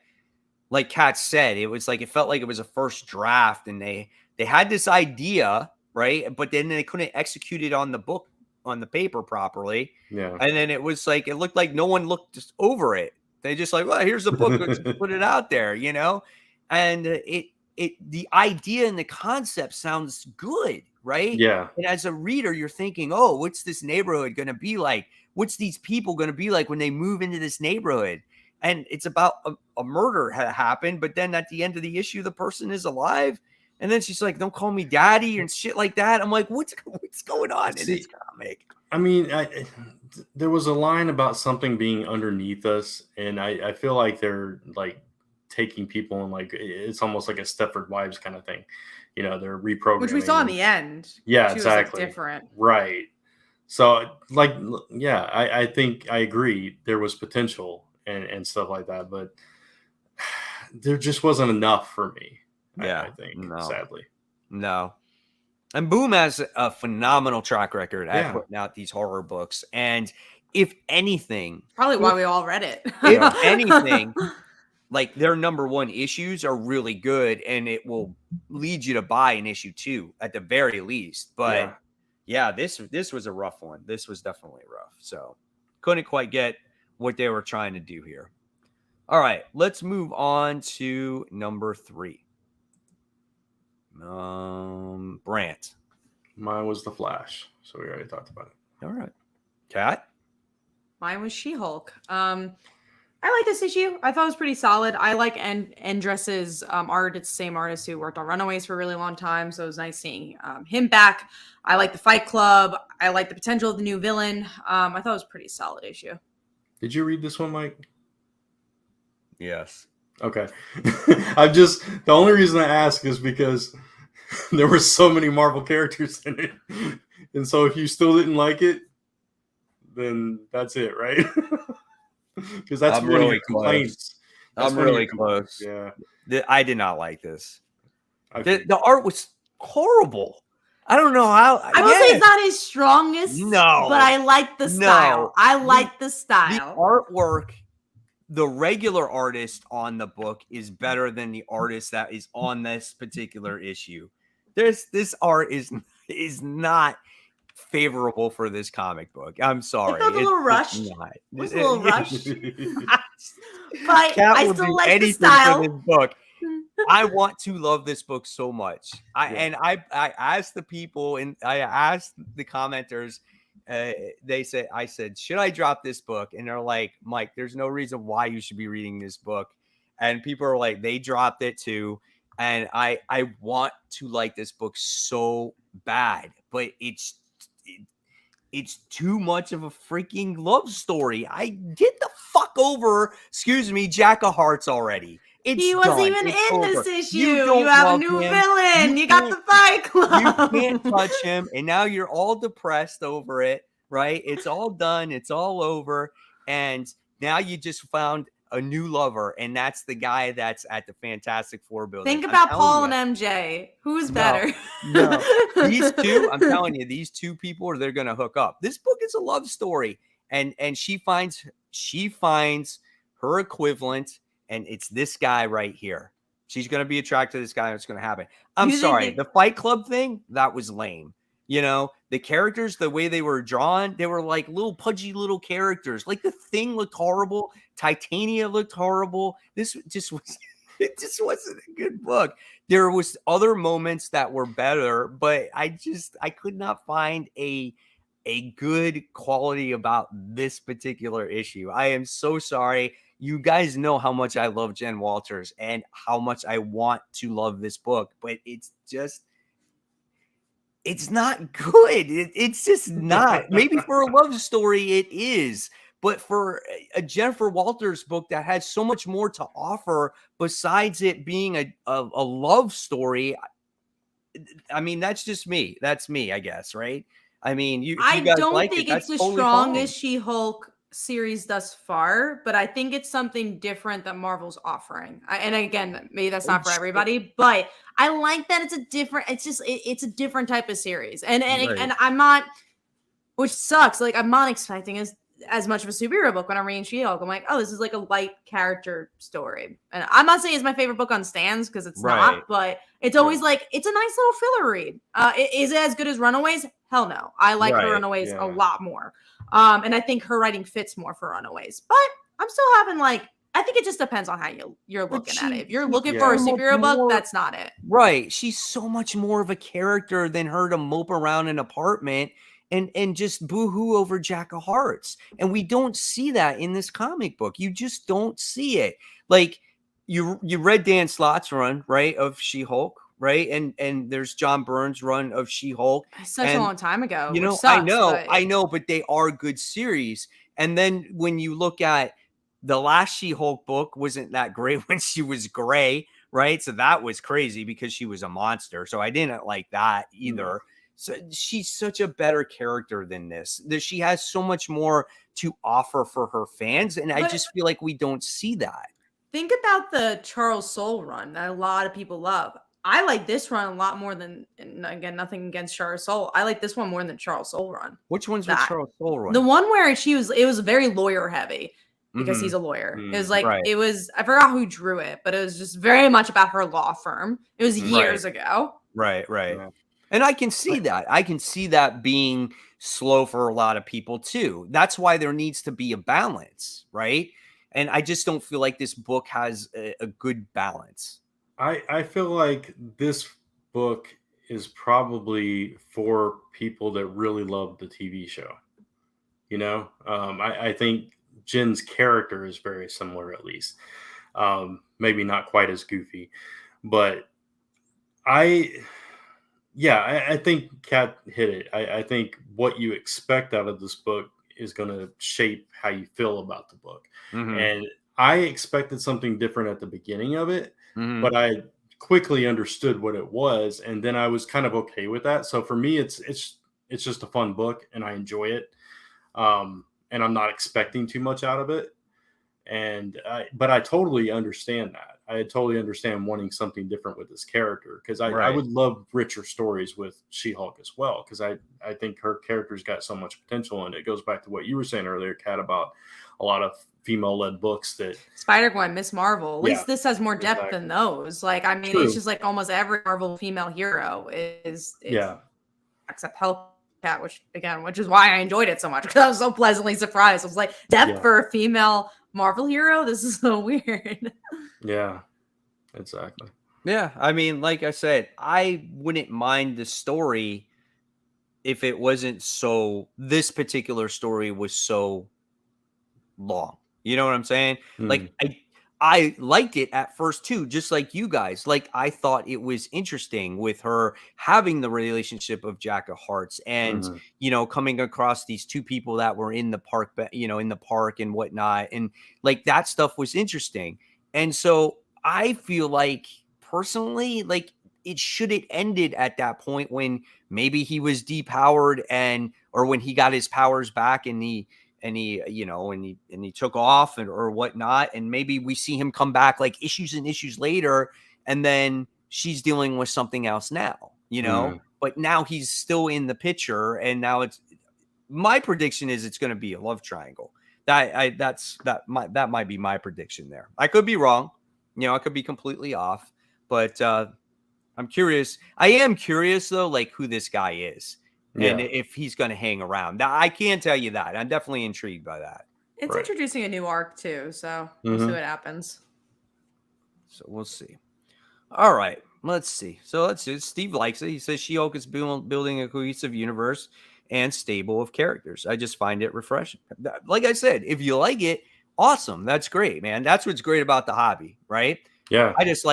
like Kat said, it was like, it felt like it was a first draft, and they had this idea, right? But then they couldn't execute it on the book, on the paper properly. Yeah. And then it was like, it looked like no one looked just over it. They just like, well, here's the book, let's put it out there, and the idea and the concept sounds good, right? Yeah. And as a reader, you're thinking, oh, what's this neighborhood going to be like? What's these people going to be like when they move into this neighborhood? And it's about a murder happened, but then at the end of the issue, the person is alive. And then she's like, don't call me daddy and shit like that. I'm like, what's going on in this comic? I mean, there was a line about something being underneath us, and I feel like they're like taking people and like it's almost like a Stepford Wives kind of thing. You know, they're reprogramming. Which we saw in the end. Yeah, she exactly. Was, like, different. Right. So, like, yeah, I think I agree. There was potential and stuff like that, but there just wasn't enough for me. Yeah, I think, sadly. No. And Boom has a phenomenal track record at putting out these horror books. And if anything, probably why we all read it. If anything, like their number one issues are really good, and it will lead you to buy an issue 2 at the very least. But this was a rough one. This was definitely rough. So couldn't quite get what they were trying to do here. All right, let's move on to number 3. Brant. Mine was The Flash, so we already talked about it. All right. Kat? Mine was She-Hulk. I like this issue. I thought it was pretty solid. I like Endress's art. It's the same artist who worked on Runaways for a really long time, so it was nice seeing him back. I like the Fight Club. I like the potential of the new villain. I thought it was a pretty solid issue. Did you read this one, Mike? Yes. Okay. The only reason I ask is because there were so many Marvel characters in it. And so if you still didn't like it, then that's it, right? Because that's I'm one really of your complaints. I'm really close. Yeah. I did not like this. The art was horrible. I don't know how. I will say it's not his strongest. No. But I like the style. I like the style. The artwork, the regular artist on the book is better than the artist that is on this particular issue. This art is not favorable for this comic book. I'm sorry. It felt a little rushed. It was a little rushed. But I still like the style. For this book. I want to love this book so much. I asked the people and I asked the commenters. I said, should I drop this book? And they're like, Mike, there's no reason why you should be reading this book. And people are like, they dropped it too. And I want to like this book so bad, but it's too much of a freaking love story. I get the fuck over, Jack of Hearts already. He wasn't even in this issue. You have a new villain. You got the Fight Club. You can't touch him, and now you're all depressed over it, right? It's all done. It's all over, and now you just found a new lover, and that's the guy that's at the Fantastic Four building. Think about Paul and MJ. Who's better? No, these two. I'm telling you, these two people they're going to hook up. This book is a love story, and she finds her equivalent. And it's this guy right here. She's going to be attracted to this guy. And it's going to happen. I'm sorry. The Fight Club thing, that was lame. You know, the characters, the way they were drawn, they were like little pudgy little characters. Like the Thing looked horrible. Titania looked horrible. It just wasn't a good book. There was other moments that were better, but I could not find a good quality about this particular issue. I am so sorry. You guys know how much I love Jen Walters and how much I want to love this book, but it's not good. It's just not. Maybe for a love story, it is. But for a Jennifer Walters book that has so much more to offer besides it being a love story, I mean, that's just me. That's me, I guess, right? I mean, I don't think it's the strongest She-Hulk series thus far, but I think it's something different that Marvel's offering. And again, maybe that's not for everybody, but I like that it's a different type of series. And I'm not, which sucks. Like I'm not expecting as much of a superhero book when I'm reading She-Hulk. I'm like, oh, this is like a light character story. And I'm not saying it's my favorite book on stands because it's not, but it's always like, it's a nice little filler read. Is it as good as Runaways? Hell no. I like the Runaways a lot more. And I think her writing fits more for Runaways. But I'm still having like I think it just depends on how you're looking at it. If you're she's looking yeah. for a so much superhero book, more- that's not it. Right. She's so much more of a character than her to mope around an apartment and just boo-hoo over Jack of Hearts. And we don't see that in this comic book. You just don't see it. Like you read Dan Slott's run, right, of She-Hulk, right? And there's John Byrne's run of She-Hulk. Such a And, long time ago. you Which know, sucks, I know, but they are good series. And then when you look at the last She-Hulk book, wasn't that great when she was gray, right? So that was crazy because she was a monster. So I didn't like that either. So she's such a better character than this. She has so much more to offer for her fans, and I just feel like we don't see that. Think about the Charles Soule run that a lot of people love. I like this run a lot more than, and again, nothing against Charles Soule. I like this one more than Charles Soule run. Which one's the Charles Soule run? The one where it was very lawyer heavy because he's a lawyer. It was like, right. it was, I forgot who drew it, but it was just very much about her law firm. It was years ago. Right. Yeah. And I can see that. I can see that being slow for a lot of people too. That's why there needs to be a balance, right? And I just don't feel like this book has a good balance. I feel like this book is probably for people that really love the TV show. You know, I think Jen's character is very similar, at least. Maybe not quite as goofy, but I think Kat hit it. I think what you expect out of this book is going to shape how you feel about the book. And I expected something different at the beginning of it, but I quickly understood what it was, and then I was kind of okay with that. So for me, it's just a fun book, and I enjoy it. And I'm not expecting too much out of it. But I totally understand that. I totally understand wanting something different with this character, because I would love richer stories with She-Hulk as well, because I think her character's got so much potential, and it goes back to what you were saying earlier, Kat, about a lot of female-led books that Spider-Gwen, Miss Marvel. At least this has more depth than those. Like, I mean, it's just like almost every Marvel female hero is except Hellcat, which is why I enjoyed it so much, because I was so pleasantly surprised. I was like, depth for a female Marvel hero? This is so weird. Yeah, exactly. Yeah, I mean, like I said, I wouldn't mind the story if it wasn't so, this particular story was so long. You know what I'm saying? Like, I liked it at first too, just like you guys. Like, I thought it was interesting with her having the relationship of Jack of Hearts and, you know, coming across these two people that were in the park, you know, in the park and whatnot. And like, that stuff was interesting. And so I feel like personally, like, it should have ended at that point when maybe he was depowered or when he got his powers back and he took off or whatnot. And maybe we see him come back like issues and issues later. And then she's dealing with something else now, you know, but now he's still in the picture. And now my prediction is it's going to be a love triangle. That might be my prediction there. I could be wrong. You know, I could be completely off, but I'm curious. I am curious though, like who this guy is. And if he's going to hang around. Now, I can tell you that. I'm definitely intrigued by that. It's introducing a new arc, too. So we'll see what happens. So we'll see. All right. Let's see. So let's see. Steve likes it. He says She-Hulk is building a cohesive universe and stable of characters. I just find it refreshing. Like I said, if you like it, awesome. That's great, man. That's what's great about the hobby, right? Yeah. I just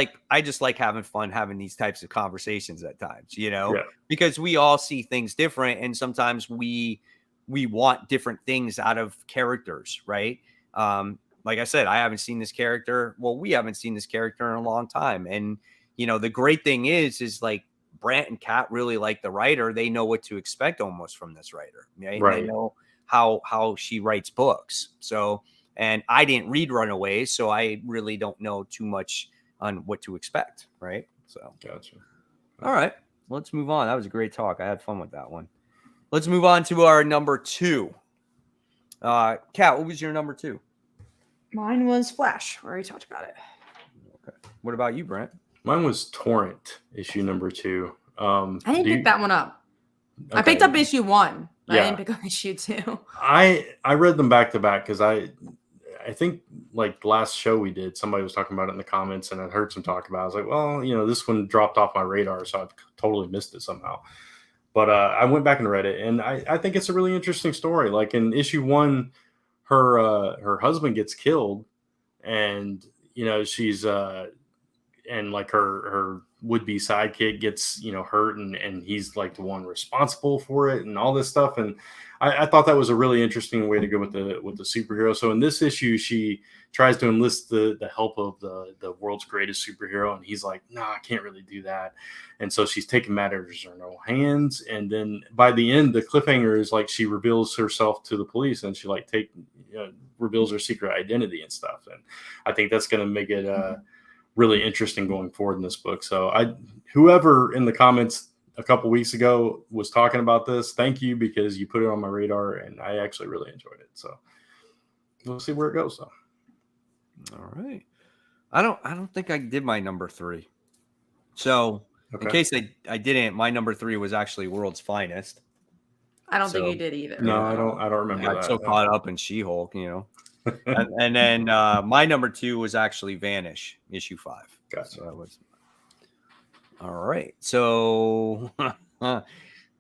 like having fun having these types of conversations at times, you know, because we all see things different. And sometimes we want different things out of characters. Right. Like I said, I haven't seen this character. Well, we haven't seen this character in a long time. And, you know, the great thing is like Brant and Kat really like the writer. They know what to expect almost from this writer. Right. They know how she writes books. So, and I didn't read Runaways, so I really don't know too much on what to expect, right? So, gotcha. All right, let's move on. That was a great talk. I had fun with that one. Let's move on to our number 2. Kat, what was your number 2? Mine was Flash. We already talked about it. Okay. What about you, Brent? Mine was Torrent, issue number 2. I didn't pick that one up. Okay. I picked up issue 1. I didn't pick up issue 2. I read them back to back because I think like the last show we did, somebody was talking about it in the comments, and I heard some talk about it. I was like, well, this one dropped off my radar, so I've totally missed it somehow. But I went back and read it, and I think it's a really interesting story. Like in issue 1, her husband gets killed, and she's and like her would-be sidekick gets hurt, and he's like the one responsible for it and all this stuff. And I thought that was a really interesting way to go with the superhero. So in this issue, she tries to enlist the help of the world's greatest superhero, and he's like, nah, I can't really do that. And so she's taking matters in her own hands. And then by the end, the cliffhanger is like she reveals herself to the police, and she like reveals her secret identity and stuff. And I think that's going to make it really interesting going forward in this book. So whoever in the comments a couple weeks ago was talking about this, thank you, because you put it on my radar, and I actually really enjoyed it. So we'll see where it goes though. All right. I don't think I did my number 3. So in case I didn't, my number 3 was actually World's Finest. I don't think you did either. No, I don't remember that. I'm so caught up in She-Hulk, and then my number 2 was actually Vanish, issue 5. Gotcha. So that was all right. So all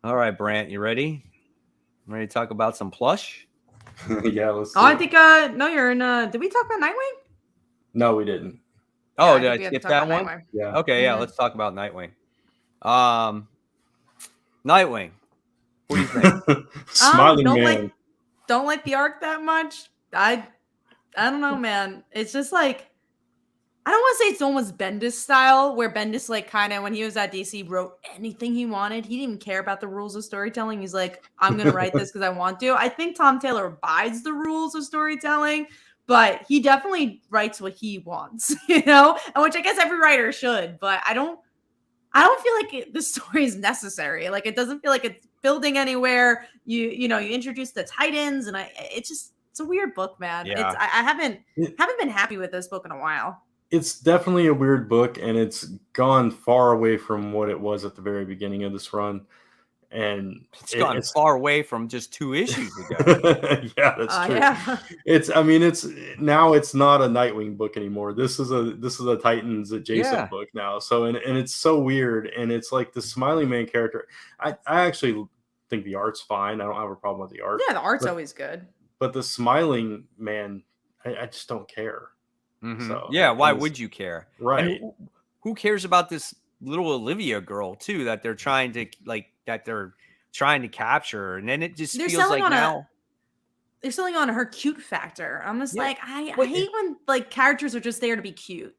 right, Brant, you ready? Ready to talk about some plush? Yeah, let's I think no, you're in did we talk about Nightwing? No, we didn't. Oh, did I skip that one? Nightwing. Yeah. Okay, yeah, let's talk about Nightwing. Nightwing. What do you think? Smiling man. Don't like the arc that much. I don't know, man. It's just like, I don't want to say it's almost Bendis style, where Bendis like kind of when he was at DC wrote anything he wanted. He didn't even care about the rules of storytelling. He's like, I'm gonna write this because I want to. I think Tom Taylor abides the rules of storytelling, but he definitely writes what he wants, and which I guess every writer should. But I don't feel like the story is necessary. Like it doesn't feel like it's building anywhere. You introduce the Titans, and it's a weird book, man. Yeah. I haven't been happy with this book in a while. It's definitely a weird book, and it's gone far away from what it was at the very beginning of this run. And it's gone far away from just 2 issues ago. Yeah, that's true. Yeah. It's not a Nightwing book anymore. This is a Titans adjacent book now. So and it's so weird, and it's like the Smiling Man character. I actually think the art's fine. I don't have a problem with the art. Yeah, the art's always good. But the Smiling Man, I just don't care. Mm-hmm. So yeah, why would you care? Right. And who cares about this little Olivia girl too that they're trying to capture? And then it just feels like now they're selling on her cute factor. I'm just like, I hate when like characters are just there to be cute,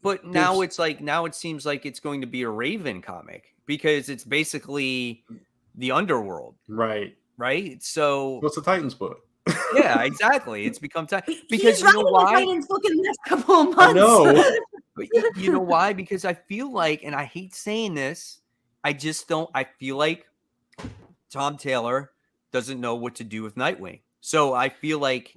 But now it seems like it's going to be a Raven comic because it's basically the underworld. Right. So what's the Titans book? Yeah, exactly. It's become time because he's writing the Titans book in the next couple of months. I know. But you know why? Because I feel like, and I hate saying this, I feel like Tom Taylor doesn't know what to do with Nightwing. So I feel like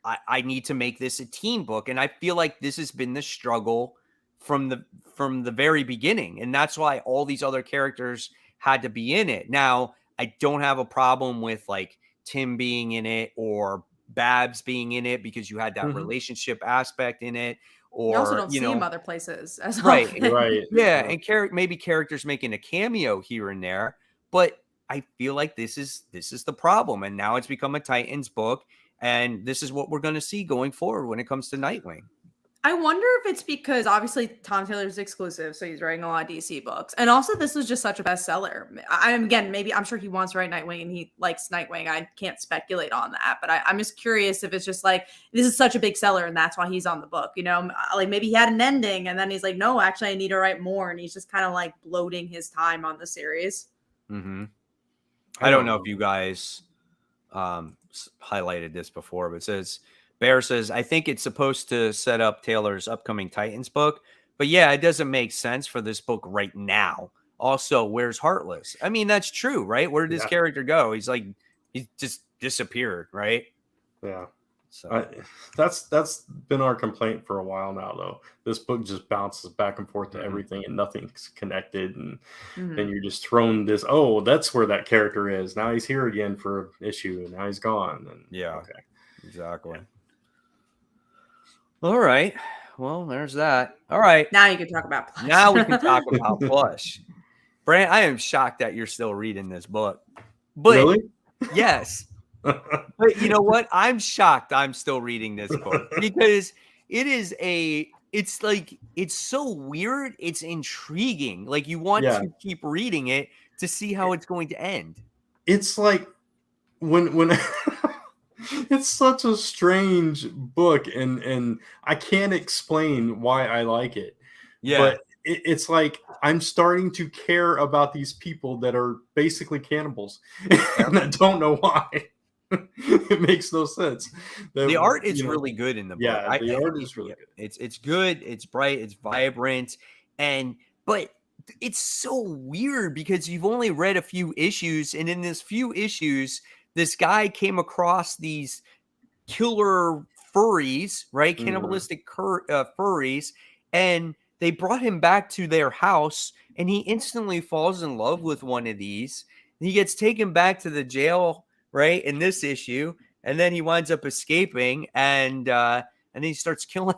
I need to make this a team book. And I feel like this has been the struggle from the very beginning. And that's why all these other characters had to be in it. Now, I don't have a problem with like Tim being in it or Babs being in it because you had that relationship aspect in it. Or you also don't see him other places as right. Yeah, and maybe characters making a cameo here and there, but I feel like this is the problem, and now it's become a Titans book, and this is what we're going to see going forward when it comes to Nightwing. I wonder if it's because obviously Tom Taylor's exclusive, so he's writing a lot of DC books, and also this was just such a bestseller. I'm sure he wants to write Nightwing and he likes Nightwing. I can't speculate on that, but I'm just curious if it's just like this is such a big seller and that's why he's on the book. Like maybe he had an ending and then he's like, no, actually I need to write more, and he's just kind of like bloating his time on the series. Mm-hmm. I don't know if you guys highlighted this before, but it says. Bear says, I think it's supposed to set up Taylor's upcoming Titans book, but yeah, it doesn't make sense for this book right now. Also, where's Heartless? I mean, that's true, right? Where did this character go? He's just disappeared, right? Yeah. So that's been our complaint for a while now, though. This book just bounces back and forth to everything, and nothing's connected, and then you're just thrown this. Oh, that's where that character is. Now he's here again for an issue, and now he's gone. And yeah, okay, exactly. Yeah. All right. Well, there's that. All right. Now you can talk about Plush. Now we can talk about Plush. Brant, I am shocked that you're still reading this book. But Really? yes. But you know what? I'm shocked I'm still reading this book because it's so weird. It's intriguing. Like you want to keep reading it to see how it's going to end. It's like when it's such a strange book and I can't explain why I like it. Yeah. But it's like I'm starting to care about these people that are basically cannibals and I don't know why. It makes no sense. The art is really good in the book. Yeah, the art is really good. It's good. It's bright. It's vibrant. But it's so weird because you've only read a few issues, and in this few issues, this guy came across these killer furries, right? Cannibalistic furries, and they brought him back to their house, and he instantly falls in love with one of these. And he gets taken back to the jail, right, in this issue, and then he winds up escaping, and then he starts killing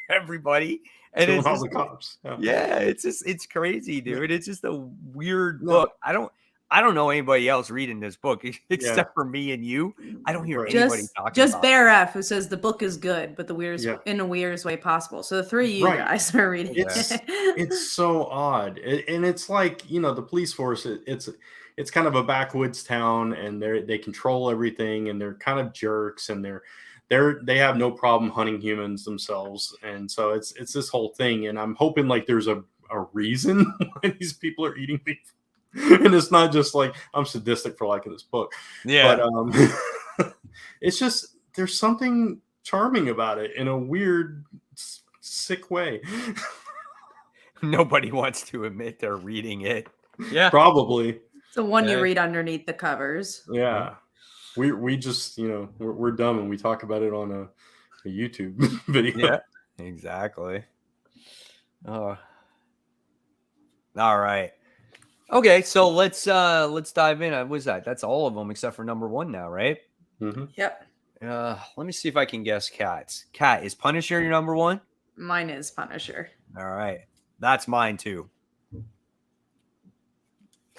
everybody. And Killing it's all just, the cops. yeah, it's crazy, dude. It's just a weird book. I don't know anybody else reading this book except for me and you. I don't hear anybody talking just about Bear F, who says the book is good, but in the weirdest way possible. So the three of you guys are reading it. It's so odd, and it's like the police force. It's kind of a backwoods town, and they control everything, and they're kind of jerks, and they have no problem hunting humans themselves, and so it's this whole thing. And I'm hoping like there's a reason why these people are eating people. And it's not just like I'm sadistic for liking this book. Yeah. But it's just there's something charming about it in a weird, sick way. Nobody wants to admit they're reading it. Yeah. Probably. It's the one you read underneath the covers. Yeah. We just, we're dumb and we talk about it on a YouTube video. Yeah, exactly. Oh. All right. Okay, so let's dive in. What was that? That's all of them except for number 1 now, right? Mm-hmm. Yep. Let me see if I can guess Kat's. Kat, is Punisher your number 1? Mine is Punisher. All right. That's mine too.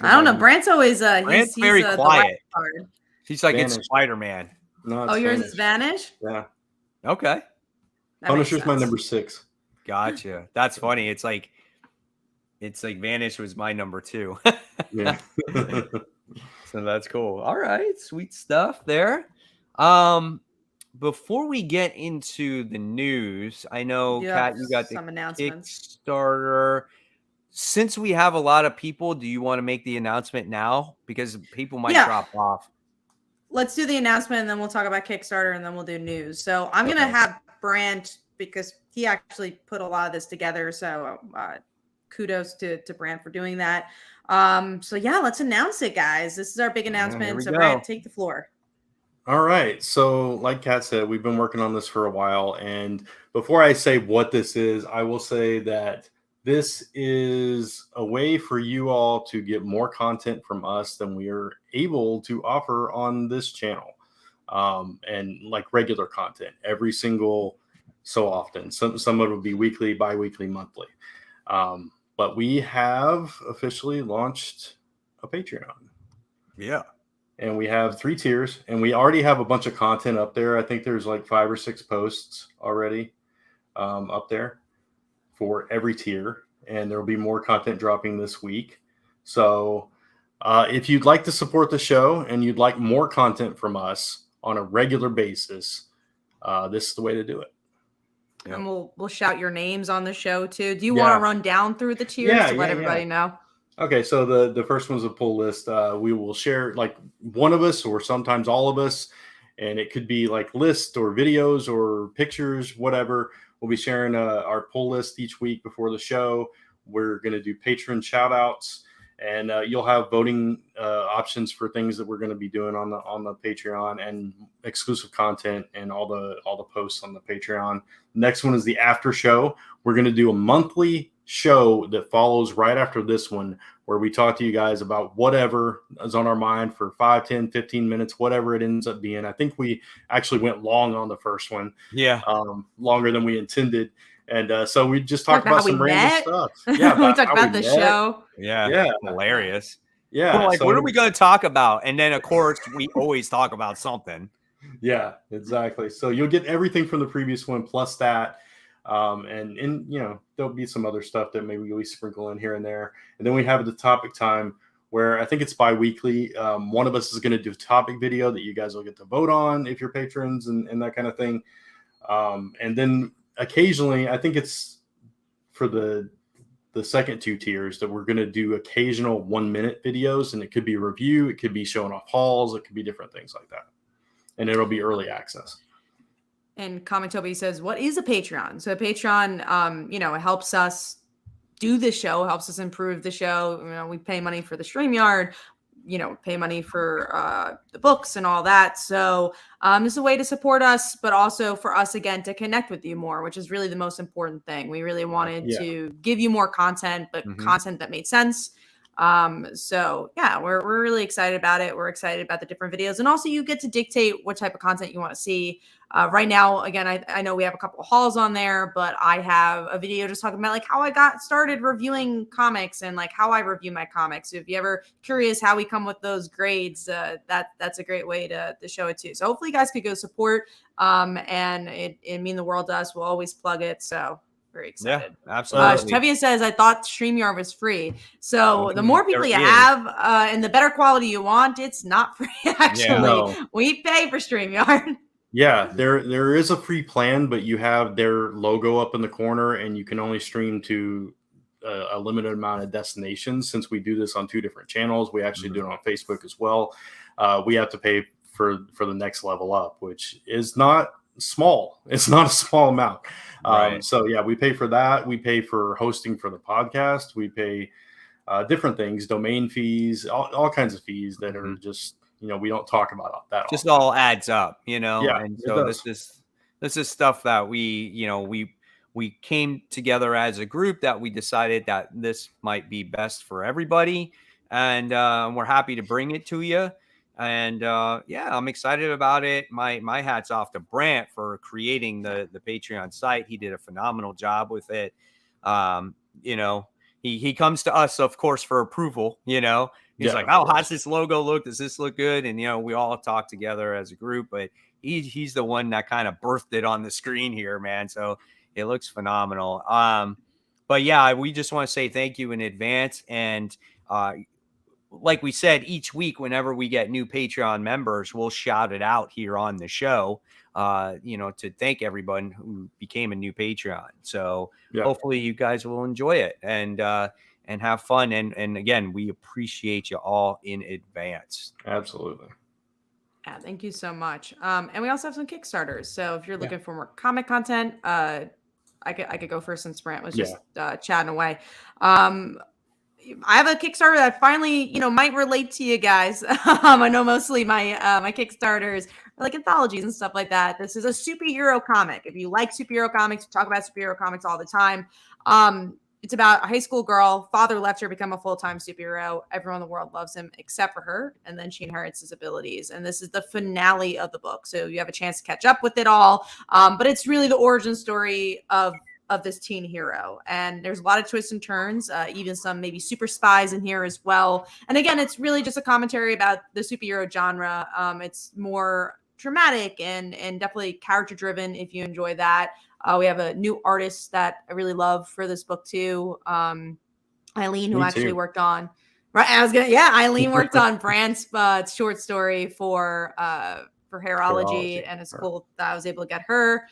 I don't know. Brant's always Brant's he's very quiet. card. He's like Vanish. it's Spider-Man. No, yours is Vanish? Yeah. Okay. Punisher's my number 6. Gotcha. That's funny. It's like Vanish was my number 2. Yeah. So that's cool. All right, sweet stuff there. Before we get into the news, I know Kat, you got some the announcements. Kickstarter. Since we have a lot of people, do you want to make the announcement now? Because people might drop off. Let's do the announcement and then we'll talk about Kickstarter and then we'll do news. So I'm going to have Brant, because he actually put a lot of this together. So kudos to Brant for doing that. So yeah, let's announce it, guys. This is our big announcement. So Brant, take the floor. All right. So like Kat said, we've been working on this for a while. And before I say what this is, I will say that this is a way for you all to get more content from us than we are able to offer on this channel. And like regular content every single so often. Some of it will be weekly, bi-weekly, monthly. But we have officially launched a Patreon. Yeah. And we have 3 tiers, and we already have a bunch of content up there. I think there's like 5 or 6 posts already up there for every tier, and there will be more content dropping this week. So if you'd like to support the show and you'd like more content from us on a regular basis, this is the way to do it. Yep. And we'll shout your names on the show too. Do you want to run down through the tiers to let everybody know? Okay, so the first one's a pull list. We will share like one of us or sometimes all of us, and it could be like lists or videos or pictures, whatever. We'll be sharing our pull list each week before the show. We're going to do patron shout outs, and you'll have voting options for things that we're going to be doing on the Patreon, and exclusive content and all the posts on the Patreon. Next one is the after show. We're going to do a monthly show that follows right after this one, where we talk to you guys about whatever is on our mind for 5, 10, 15 minutes, whatever it ends up being. I think we actually went long on the first one. Yeah. Longer than we intended. And so we just talked about some random stuff. Yeah, we talked about the show. Yeah, hilarious. Yeah, we're like, what are we going to talk about? And then, of course, we always talk about something. Yeah, exactly. So you'll get everything from the previous one plus that. And there'll be some other stuff that maybe we sprinkle in here and there. And then we have the topic time where I think it's bi-weekly. One of us is going to do a topic video that you guys will get to vote on if you're patrons and that kind of thing. And then occasionally, I think it's for the second 2 tiers that we're going to do occasional 1-minute videos, and it could be a review, it could be showing off hauls, it could be different things like that. And it'll be early access. And Comic Toby says, what is a Patreon? So Patreon, it helps us do the show, helps us improve the show. We pay money for the StreamYard, pay money for the books and all that. So this is a way to support us, but also for us, again, to connect with you more, which is really the most important thing. We really wanted to give you more content, but content that made sense. So yeah, we're really excited about it. We're excited about the different videos, and also you get to dictate what type of content you want to see. Right now, again, I know we have a couple of hauls on there, but I have a video just talking about like how I got started reviewing comics and like how I review my comics. So if you ever curious how we come with those grades, that's a great way to show it too. So hopefully you guys could go support, and it mean the world to us. We'll always plug it. So very excited. Yeah, absolutely. Tevian says, I thought StreamYard was free. So the more people you have and the better quality you want, it's not free, actually. Yeah, no. We pay for StreamYard. Yeah, there is a free plan, but you have their logo up in the corner, and you can only stream to a limited amount of destinations. Since we do this on 2 different channels, we actually do it on Facebook as well. We have to pay for the next level up, which is not small. It's not a small amount. Right. So yeah, we pay for that. We pay for hosting for the podcast. We pay different things, domain fees, all kinds of fees that are just, we don't talk about that. Just often. All adds up, Yeah, and so this is stuff that we came together as a group that we decided that this might be best for everybody, and we're happy to bring it to you. And I'm excited about it. My hat's off to Brant for creating the Patreon site. He did a phenomenal job with it. He comes to us, of course, for approval. He's like, oh, how's this logo look? Does this look good? And we all talk together as a group, but he's the one that kind of birthed it on the screen here, man. So it looks phenomenal. But yeah, we just want to say thank you in advance. And like we said, each week, whenever we get new Patreon members, we'll shout it out here on the show, to thank everyone who became a new Patreon. So hopefully you guys will enjoy it and have fun. And again, we appreciate you all in advance. Absolutely. Yeah, thank you so much. And we also have some Kickstarters. So if you're looking for more comic content, I could go first since Brant was just chatting away. I have a Kickstarter that finally, might relate to you guys. I know mostly my Kickstarters are like anthologies and stuff like that. This is a superhero comic. If you like superhero comics, we talk about superhero comics all the time. It's about a high school girl. Father left her to become a full-time superhero. Everyone in the world loves him except for her. And then she inherits his abilities. And this is the finale of the book. So you have a chance to catch up with it all. But it's really the origin story of this teen hero. And there's a lot of twists and turns, even some maybe super spies in here as well. And again, it's really just a commentary about the superhero genre. It's more dramatic and definitely character driven if you enjoy that. We have a new artist that I really love for this book too. Eileen, who actually worked on, Eileen worked on Brant's short story for Hairology, and it's cool that I was able to get her.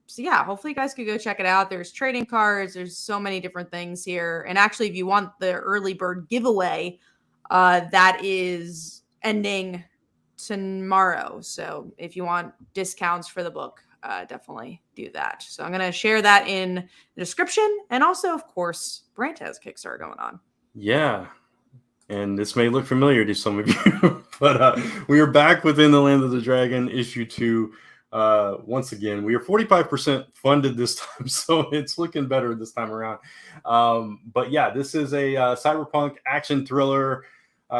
So yeah, hopefully you guys could go check it out. There's trading cards. There's so many different things here. And actually, if you want the early bird giveaway, that is ending tomorrow. So if you want discounts for the book, definitely do that. So I'm going to share that in the description. And also, of course, Brant has Kickstarter going on. Yeah. And this may look familiar to some of you, but we are back within the Land of the Dragon issue 2. once again, we are 45% funded this time, so it's looking better this time around. But yeah, this is a cyberpunk action thriller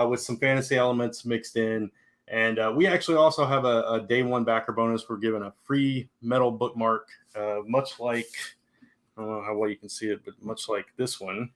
with some fantasy elements mixed in. And we actually also have a day one backer bonus. We're giving a free metal bookmark, much like, I don't know how well you can see it, but much like this one.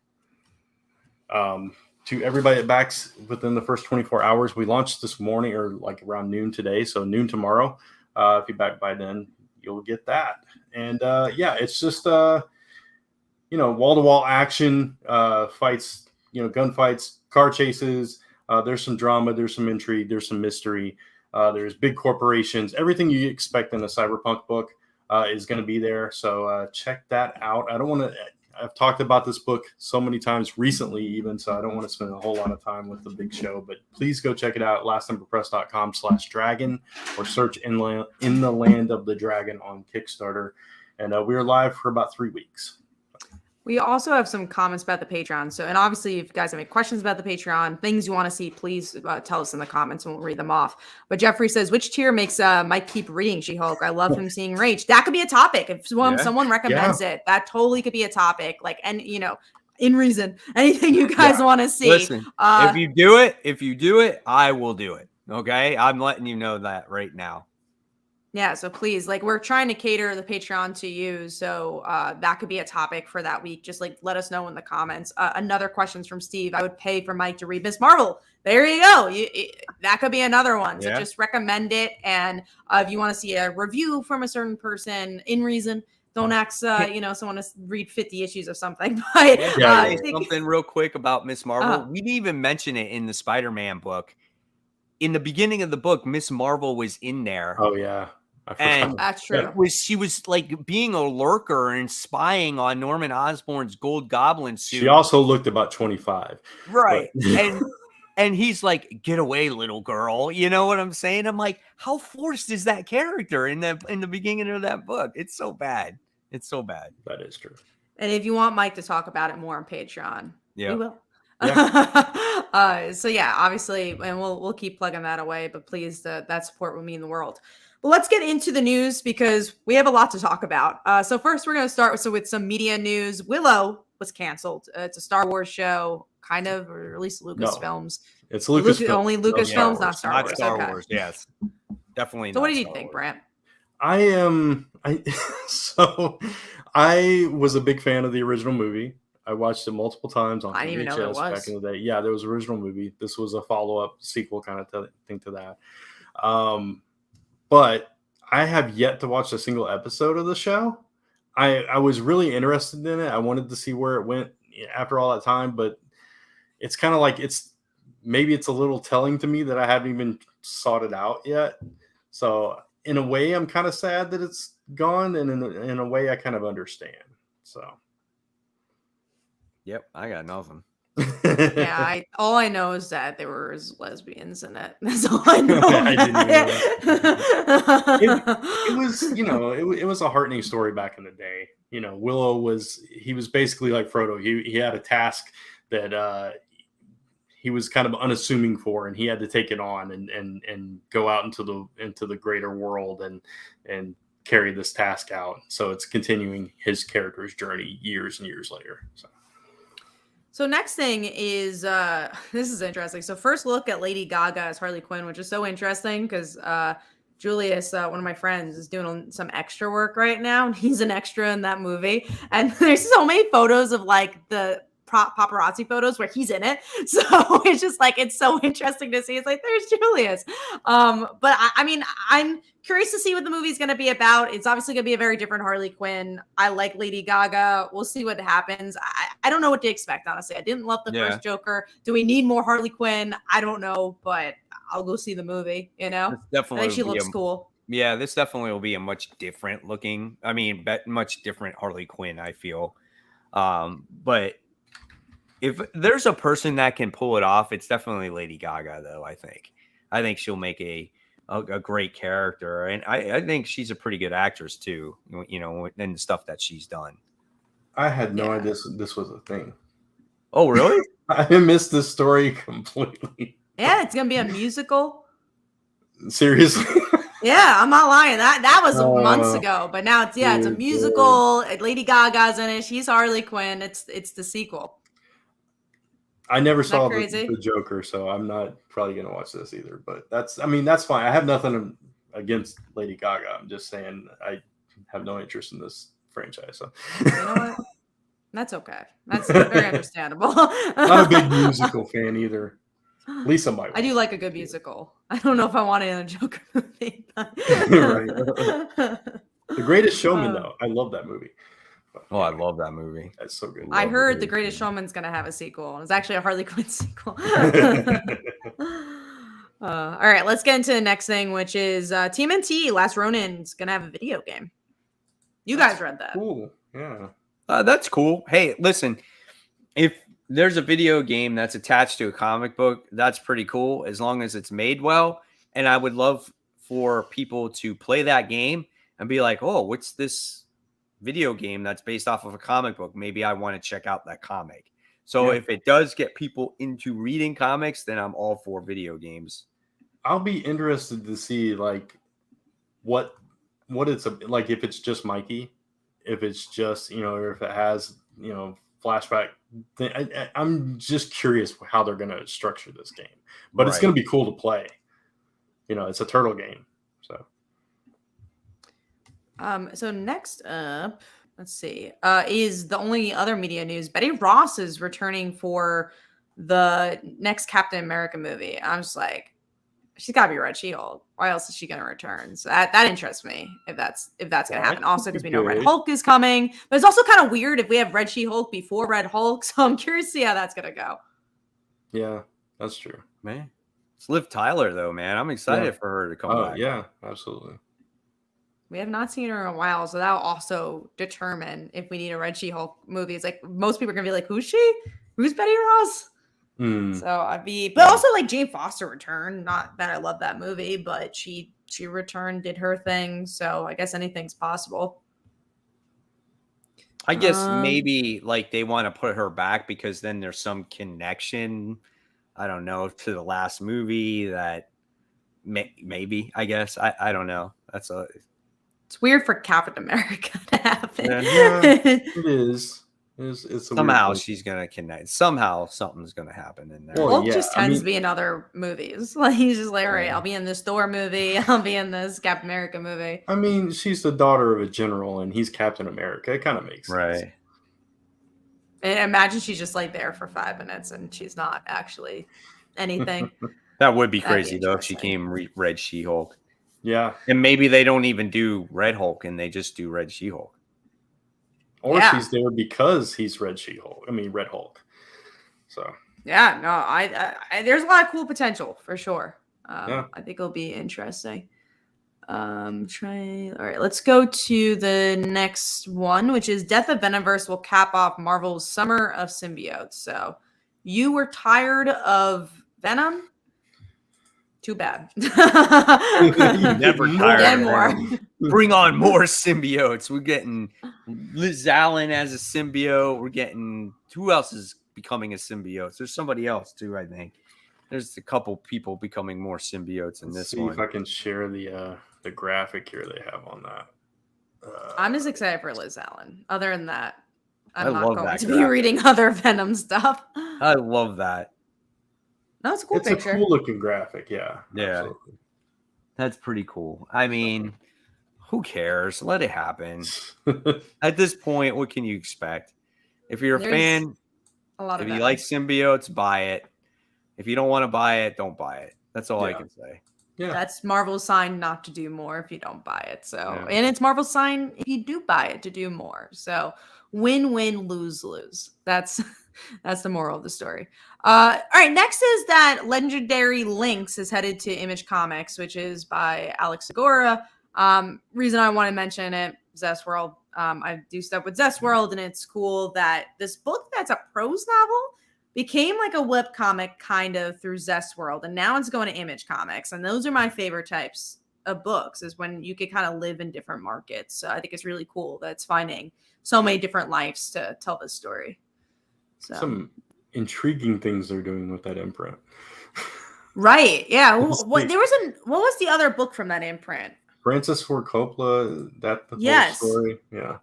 To everybody that backs within the first 24 hours. We launched this morning or like around noon today, so noon tomorrow. If you back by then, you'll get that. And yeah, it's just wall-to-wall action, fights, gunfights, car chases. There's some drama, there's some intrigue, there's some mystery. There's big corporations. Everything you expect in a cyberpunk book is going to be there. So check that out. I've talked about this book so many times recently, even, so I don't want to spend a whole lot of time with the big show, but please go check it out, lastnumberpress.com/dragon, or search In the Land of the Dragon on Kickstarter. And we're live for about 3 weeks. We also have some comments about the Patreon. So, and obviously, if you guys have any questions about the Patreon, things you want to see, please tell us in the comments and we'll read them off. But Jeffrey says, which tier makes Mike keep reading She-Hulk? I love him seeing rage. That could be a topic. If someone recommends it, that totally could be a topic. Like, and in reason, anything you guys want to see. Listen, if you do it, I will do it. Okay. I'm letting you know that right now. Yeah, so please, we're trying to cater the Patreon to you, so that could be a topic for that week. Just let us know in the comments. Another question's from Steve. I would pay for Mike to read Miss Marvel. There you go. That could be another one. So just recommend it, and if you want to see a review from a certain person, in reason, don't ask someone to read 50 issues of something. But something real quick about Miss Marvel. We didn't even mention it in the Spider-Man book. In the beginning of the book, Miss Marvel was in there. Oh yeah. And that's true. She was being a lurker and spying on Norman Osborn's Gold Goblin suit. She also looked about 25. Right. And he's like, get away, little girl. You know what I'm saying? I'm like, how forced is that character in the beginning of that book? It's so bad. It's so bad. That is true. And if you want Mike to talk about it more on Patreon, we will. Yeah. So yeah, obviously, and we'll keep plugging that away, but please, that support will mean the world. But let's get into the news because we have a lot to talk about. So first, we're going to start with some media news. Willow was canceled. It's a Star Wars show, kind of, or at least Lucasfilms. No, it's Lucasfilms. Only Lucasfilms, not Star Wars. Not Star Wars, yes. Definitely. So what did you think, Brant? I was a big fan of the original movie. I watched it multiple times on VHS back in the day. Yeah, there was an original movie. This was a follow-up sequel kind of thing to that. But I have yet to watch a single episode of the show. I was really interested in it. I wanted to see where it went after all that time, but it's kind of like maybe it's a little telling to me that I haven't even sought it out yet. So in a way, I'm kind of sad that it's gone, and in a way, I kind of understand. So. Yep, I got nothing. Yeah, all I know is that there were lesbians in it. That's all I know. I didn't know. It was, it was a heartening story back in the day. Willow was basically like Frodo. He had a task that he was kind of unassuming for, and he had to take it on and go out into the greater world and carry this task out. So it's continuing his character's journey years and years later. So next thing is, this is interesting. So first look at Lady Gaga as Harley Quinn, which is so interesting because Julius, one of my friends, is doing some extra work right now, and he's an extra in that movie. And there's so many photos of the paparazzi photos where he's in it. So it's just it's so interesting to see. It's there's Julius. But I mean, I'm curious to see what the movie's going to be about. It's obviously going to be a very different Harley Quinn. I like Lady Gaga. We'll see what happens. I don't know what to expect, honestly. I didn't love the first Joker. Do we need more Harley Quinn? I don't know, but I'll go see the movie, Definitely I think she looks cool. Yeah, this definitely will be a much different looking, much different Harley Quinn, I feel. But if there's a person that can pull it off, it's definitely Lady Gaga, though, I think she'll make a great character. And I think she's a pretty good actress, too, and the stuff that she's done. I had no idea this was a thing. Oh, really? I missed this story completely. Yeah, it's going to be a musical. Seriously? Yeah, I'm not lying. That was months ago, but now it's a musical. Lady Gaga's in it. She's Harley Quinn. It's the sequel. I never saw the Joker, so I'm not probably gonna watch this either. But that's fine. I have nothing against Lady Gaga. I'm just saying I have no interest in this franchise. So you know what? That's okay. That's very understandable. Not a big musical fan either. Lisa might. I do like a good musical. I don't know if I want it in a Joker movie. But... Right. The Greatest Showman, though. I love that movie. Oh, I love that movie. That's so good. I heard The Greatest Showman's going to have a sequel. It's actually a Harley Quinn sequel. All right, let's get into the next thing, which is TMNT Last Ronin is going to have a video game. You guys read that. Cool. Yeah. That's cool. Hey, listen, if there's a video game that's attached to a comic book, that's pretty cool as long as it's made well. And I would love for people to play that game and be like, oh, what's this video game that's based off of a comic book? Maybe I want to check out that comic. So if it does get people into reading comics, then I'm all for video games. I'll be interested to see like what it's like, if it's just Mikey, if it's just, or if it has, flashback thing. I'm just curious how they're going to structure this game, but it's going to be cool to play. It's a turtle game. So next up, let's see, is the only other media news. Betty Ross is returning for the next Captain America movie. I'm just like, she's got to be Red She-Hulk. Why else is she going to return? So that interests me if that's going to happen. Also, because we know Red Hulk is coming, but it's also kind of weird if we have Red She-Hulk before Red Hulk. So I'm curious to see how that's going to go. Yeah, that's true, man. It's Liv Tyler though, man. I'm excited for her to come back. Yeah, absolutely. We have not seen her in a while, so that'll also determine if we need a Red She-Hulk movie. It's like most people are gonna be like, "Who's she? Who's Betty Ross?" So but also like Jane Foster returned. Not that I love that movie, but she returned, did her thing. So I guess anything's possible. I guess maybe like they want to put her back because then there's some connection. I don't know, to the last movie that maybe. I guess I don't know. It's weird for Captain America to happen. Yeah, it is. It's somehow she's gonna connect. Somehow something's gonna happen in there. Hulk just tends to be in other movies. Like he's just like, all right, I'll be in this Thor movie. I'll be in this Captain America movie. I mean, she's the daughter of a general, and he's Captain America. It kind of makes sense. Right. And imagine she's just like there for 5 minutes, and she's not actually anything. That would be crazy though if she came Red She-Hulk. Yeah. And maybe they don't even do Red Hulk and they just do Red She-Hulk. Or she's there because he's Red Hulk. So. Yeah, no, I there's a lot of cool potential for sure. I think it'll be interesting. All right, let's go to the next one, which is Death of Venomverse will cap off Marvel's Summer of Symbiotes. So you were tired of Venom? Too bad. Never tired. More. Bring on more symbiotes. We're getting Liz Allen as a symbiote. We're getting who else is becoming a symbiote? There's somebody else too, I think. There's a couple people becoming more symbiotes in this one. If I can share the graphic here they have on that. I'm just excited for Liz Allen. Other than that, I'm not going to be reading other Venom stuff. I love that. No, it's a cool picture. It's a cool looking graphic, yeah. Absolutely. That's pretty cool. I mean, who cares? Let it happen. At this point, what can you expect? If you're a fan, if you like symbiotes, buy it. If you don't want to buy it, don't buy it. That's all I can say. Yeah. That's Marvel's sign not to do more if you don't buy it. So, and it's Marvel's sign if you do buy it to do more. So, win-win, lose-lose. That's the moral of the story. All right, next is that Legendary Lynx is headed to Image Comics, which is by Alex Segura. Reason I want to mention it, Zestworld. I do stuff with Zestworld, and it's cool that this book that's a prose novel became like a webcomic kind of through Zestworld, and now it's going to Image Comics. And those are my favorite types of books, is when you can kind of live in different markets. So I think it's really cool that it's finding so many different lives to tell this story. So. Some intriguing things they're doing with that imprint. Right. Yeah. What was the other book from that imprint? Francis Ford Coppola. That the Yes. whole story. Yeah.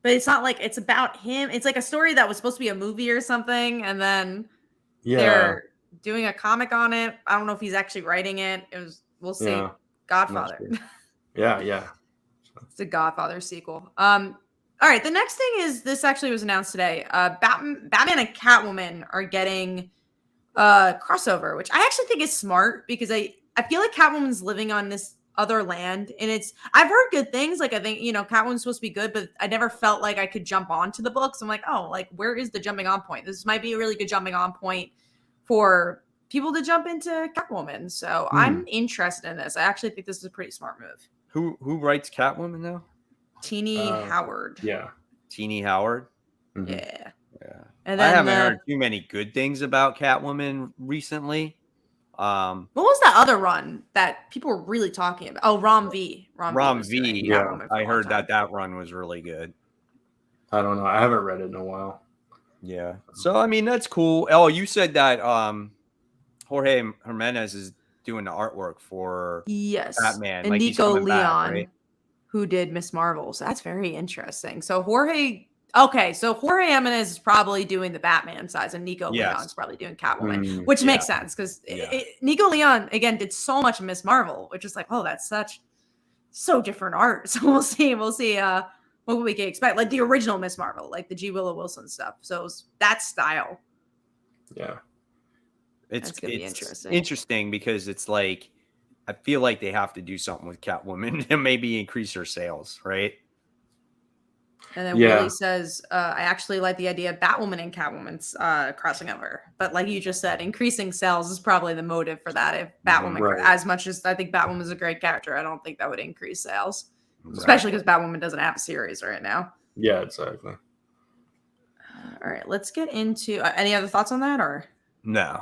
But it's not like it's about him. It's like a story that was supposed to be a movie or something, and then they're doing a comic on it. I don't know if he's actually writing it. We'll see. Yeah. Godfather. Yeah. It's a Godfather sequel. All right. The next thing is this actually was announced today. Batman and Catwoman are getting crossover, which I actually think is smart because I feel like Catwoman's living on this other land, and I've heard good things. Like I think Catwoman's supposed to be good, but I never felt like I could jump onto the books. I'm like, oh, like where is the jumping on point? This might be a really good jumping on point for people to jump into Catwoman. So I'm interested in this. I actually think this is a pretty smart move. Who writes Catwoman now? Teeny Howard. Yeah. Teeny Howard. Mm-hmm. Yeah. And then I haven't heard too many good things about Catwoman recently. What was that other run that people were really talking about? Oh, Rom V. Rom V. Yeah, I heard that run was really good. I don't know. I haven't read it in a while. Yeah. So I mean, that's cool. Oh, you said that Jorge Jimenez is doing the artwork for Batman. And like Nico Leon, back, right? Who did Miss Marvel. So that's very interesting. So Jorge Jimenez is probably doing the Batman size, and Nico Leon's probably doing Catwoman, which makes sense because Nico Leon again did so much of Miss Marvel, which is like, oh, that's so different art. So we'll see what we can expect, like the original Miss Marvel, like the G. Willow Wilson stuff. So that style. Yeah, it's gonna be interesting because it's like I feel like they have to do something with Catwoman and maybe increase her sales, right? And then Willie says, I actually like the idea of Batwoman and Catwoman's crossing over. But like you just said, increasing sales is probably the motive for that. If Batwoman, as much as I think Batwoman is a great character, I don't think that would increase sales. Right. Especially because Batwoman doesn't have a series right now. Yeah, exactly. All right, let's get into any other thoughts on that or? No.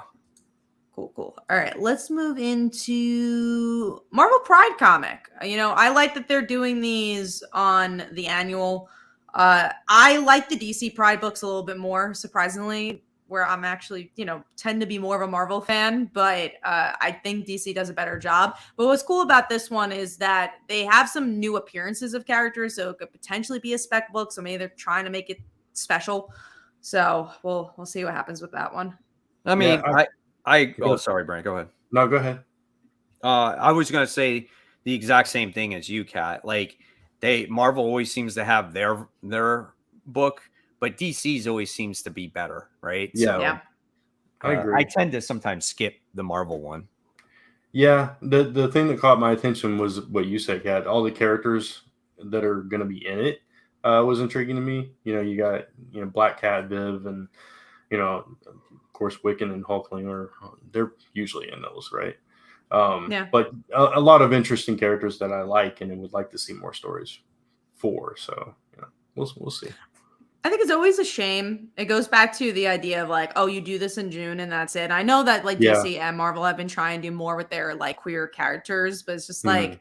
Cool. All right, let's move into Marvel Pride comic. I like that they're doing these on the annual. I like the DC Pride books a little bit more, surprisingly, where I'm actually, tend to be more of a Marvel fan, but I think DC does a better job. But what's cool about this one is that they have some new appearances of characters, so it could potentially be a spec book. So maybe they're trying to make it special. So we'll see what happens with that one. I mean, sorry, Brent, go ahead. No, go ahead. I was going to say the exact same thing as you, Kat. Like, Marvel always seems to have their book, but DC's always seems to be better, right? Yeah. So, I agree. I tend to sometimes skip the Marvel one. Yeah, the thing that caught my attention was what you said, Kat. All the characters that are going to be in it was intriguing to me. You got Black Cat, Viv, and of course Wiccan and Hulkling they're usually in those, right? But a lot of interesting characters that I like and would like to see more stories for. So we'll see. I think it's always a shame. It goes back to the idea of like, oh, you do this in June and that's it. I know that like DC and Marvel have been trying to do more with their like queer characters, but it's just like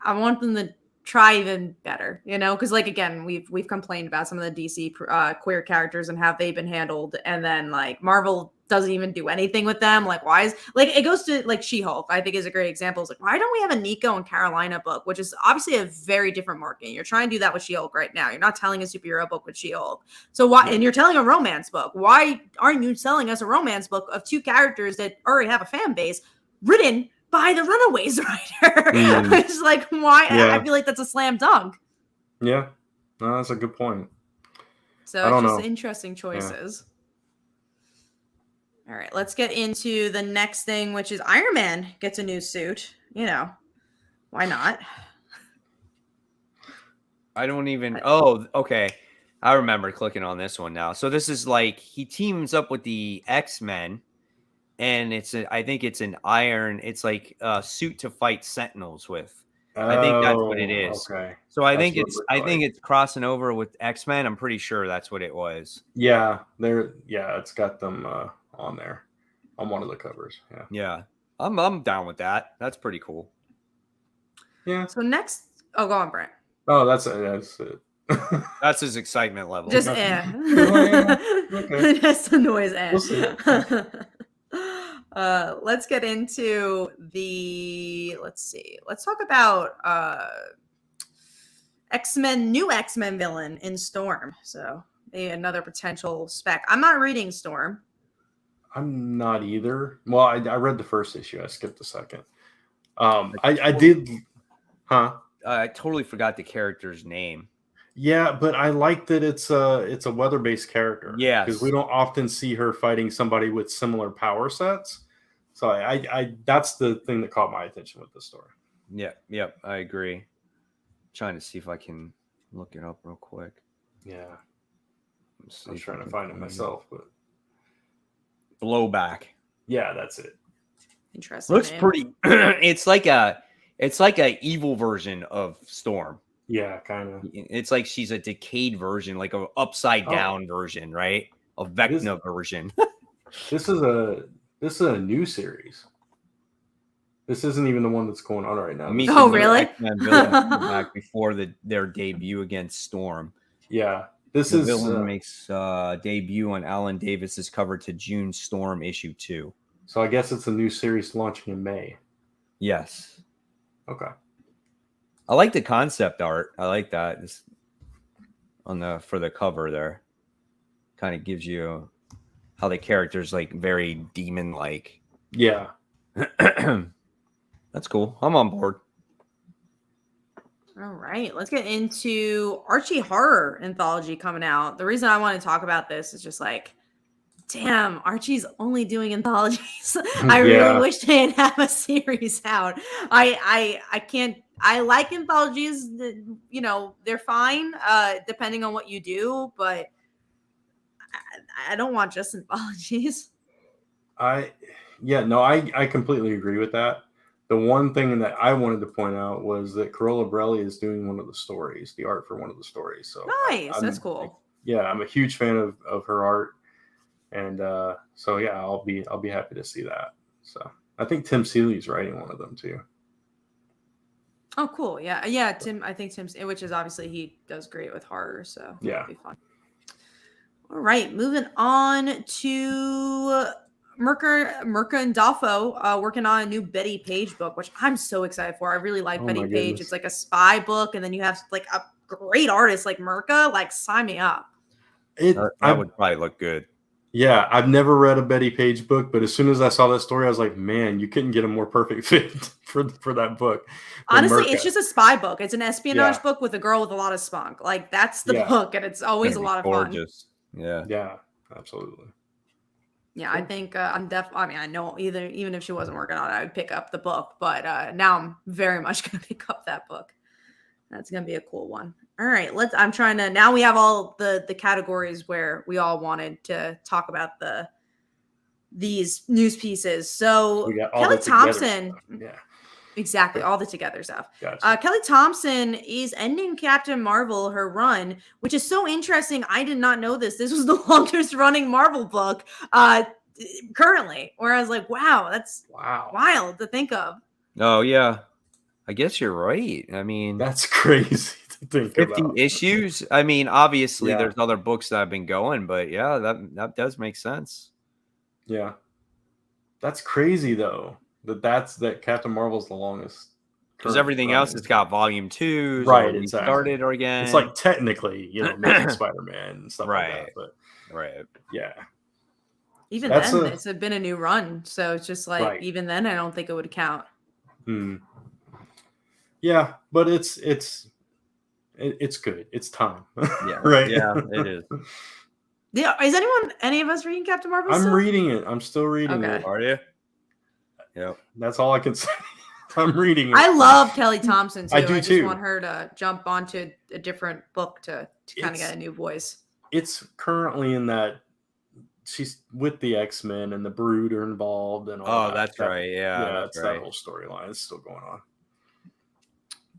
I want them to try even better, because like again, we've complained about some of the DC queer characters and how they've been handled, and then like Marvel doesn't even do anything with them. Like why is like it goes to like She-Hulk, I think is a great example. It's like, why don't we have a Nico and Carolina book, which is obviously a very different market. You're trying to do that with She-Hulk right now. You're not telling a superhero book with She-Hulk. So why and you're telling a romance book. Why aren't you selling us a romance book of two characters that already have a fan base written by the Runaways writer? It's like, why? I feel like that's a slam dunk. Yeah, no, that's a good point. So it's just interesting choices. All right, let's get into the next thing, which is Iron Man gets a new suit. Why not? I don't even. Oh, okay. I remember clicking on this one now. So this is like he teams up with the X-Men. And I think it's an iron. It's like a suit to fight Sentinels with. I think that's what it is. Okay. So I think it's crossing over with X-Men. I'm pretty sure that's what it was. Yeah, it's got them on there on one of the covers. Yeah. Yeah. I'm down with that. That's pretty cool. Yeah. So next, go on, Brent. Oh, that's it. That's his excitement level. Just Okay. That's the noise. We'll see. Let's get into let's see. Let's talk about new X-Men villain in Storm. So maybe another potential spec. I'm not reading Storm. I'm not either. Well, I read the first issue. I skipped the second. I did. Huh? I totally forgot the character's name. Yeah, but I like that it's a weather-based character. Yeah, because we don't often see her fighting somebody with similar power sets. So I that's the thing that caught my attention with this story. Yeah, I agree. Trying to see if I can look it up real quick. Yeah, I was trying to find it myself, but Blowback. Yeah, that's it. Interesting. Looks pretty. It's like a evil version of Storm. Yeah, kind of. It's like she's a decayed version, like a upside down version, right? A Vecna version. This is a new series. This isn't even the one that's going on right now. Oh, really? Back before their debut against Storm. Yeah, the villain makes debut on Alan Davis's cover to June Storm issue 2. So I guess it's a new series launching in May. Yes. Okay. I like the concept art. I like that. This for the cover there. Kind of gives you how the character's like very demon like. Yeah. That's cool. I'm on board. All right, let's get into Archie horror anthology coming out. The reason I want to talk about this is just like, damn, Archie's only doing anthologies. I really wish they'd have a series out. I can't. I like anthologies. You know, they're fine depending on what you do, but I don't want just anthologies. I completely agree with that. The one thing that I wanted to point out was that Carola Borelli is doing one of the stories, the art for one of the stories. So nice, that's cool. Yeah, I'm a huge fan of her art, and so yeah, I'll be happy to see that. So I think Tim Seeley's writing one of them too. Oh, cool. Yeah. Tim, I think Tim's, which is obviously he does great with horror, so yeah, it'll be fun. All right, moving on to Mirka and Dolfo working on a new Betty Page book, which I'm so excited for. I really like Betty Page. Goodness. It's like a spy book, and then you have like a great artist like Mirka. Like, sign me up. I would probably look good. Yeah, I've never read a Betty Page book, but as soon as I saw that story, I was like, man, you couldn't get a more perfect fit for that book. Honestly, Mirka. It's just a spy book. It's an espionage book with a girl with a lot of spunk. Like, that's the book, and it's always a lot of gorgeous. fun. Yeah, absolutely. Yeah, I think I mean, I know even if she wasn't working on it, I would pick up the book. But now I'm very much going to pick up that book. That's going to be a cool one. All right, now we have all the categories where we all wanted to talk about these news pieces. So Kelly Thompson. Yeah. Exactly, all the together stuff. Gotcha. Kelly Thompson is ending Captain Marvel her run, which is so interesting. I did not know this. This was the longest running Marvel book currently, where I was like, wow, that's wild to think of. Oh, yeah. I guess you're right. I mean, that's crazy to think 50 about. issues. I mean, obviously there's other books that have been going, but yeah, that does make sense. Yeah. That's crazy though. That Captain Marvel's the longest. Because everything else has got volume 2, right? Exactly. Started again. It's like technically, making Spider-Man and stuff like that. But yeah. Even then, it's been a new run, so it's just like even then, I don't think it would count. Yeah, but it's good. It's time. Yeah, right. Yeah, it is. Yeah, is any of us reading Captain Marvel? I'm reading it. I'm still reading it. Are you? Yeah, that's all I can say. I'm reading it. I love Kelly Thompson too. I do too. Just want her to jump onto a different book to kind of get a new voice. It's currently in that she's with the X-Men and the Brood are involved and all that. That's right. Yeah, that's that whole storyline is still going on.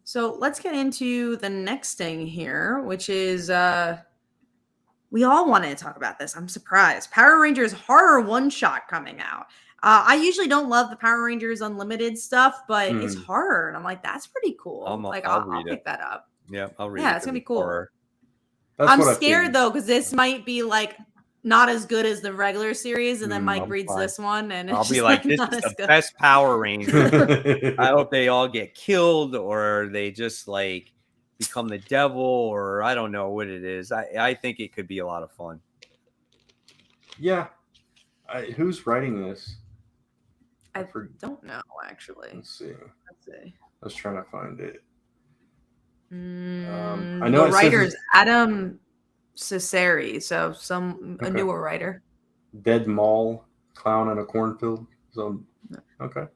So let's get into the next thing here, which is we all wanted to talk about this. I'm surprised. Power Rangers horror one-shot coming out. I usually don't love the Power Rangers Unlimited stuff, but it's horror, and I'm like, that's pretty cool. I'll pick that up. Yeah, I'll read it. Yeah, it's gonna be cool. I'm scared though, because this might be like not as good as the regular series, and then Mike reads this one, and I'll be like, this is the best Power Rangers. I hope they all get killed, or they just like become the devil, or I don't know what it is. I think it could be a lot of fun. Yeah. Who's writing this? I don't know, actually. Let's see. I was trying to find it. I know the writer's Adam Cesare, so a newer writer. Dead Mall, Clown in a Cornfield. So okay.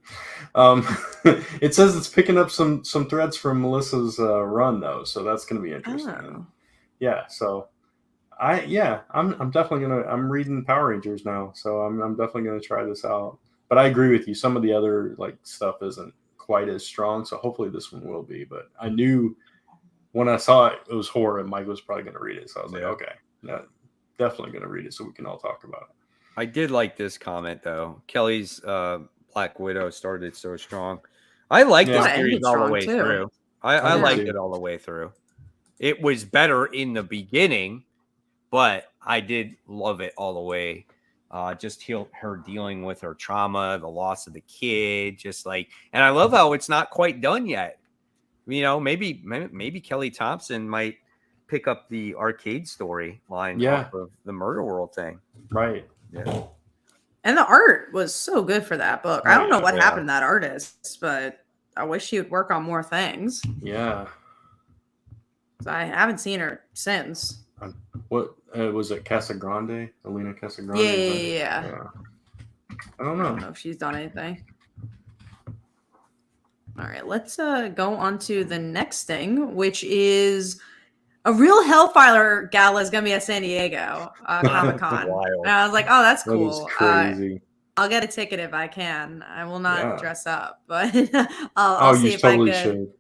It says it's picking up some threads from Melissa's run though, so that's going to be interesting. And yeah, so I'm definitely I'm reading Power Rangers now, so I'm definitely gonna try this out. But I agree with you. Some of the other like stuff isn't quite as strong, so hopefully this one will be. But I knew when I saw it was horror, and Mike was probably gonna read it, so I was like, okay, definitely gonna read it, so we can all talk about it. I did like this comment though. Kelly's Black Widow started so strong. I liked this series all the way through. I liked it all the way through. It was better in the beginning, but I did love it all the way. Just her dealing with her trauma, the loss of the kid, just like, and I love how it's not quite done yet. You know, maybe Kelly Thompson might pick up the arcade story line off of the Murder World thing. Right. Yeah. And the art was so good for that book. I don't know what happened to that artist, but I wish she would work on more things. Yeah. I haven't seen her since. What was it? Casagrande? Alina Casagrande? Yeah. I don't know. I don't know if she's done anything. All right, let's go on to the next thing, which is a real Hellfire gala is going to be at San Diego Comic-Con. And I was like, oh, that's cool. That is crazy. I'll get a ticket if I can. I will not dress up, but I'll see if I could.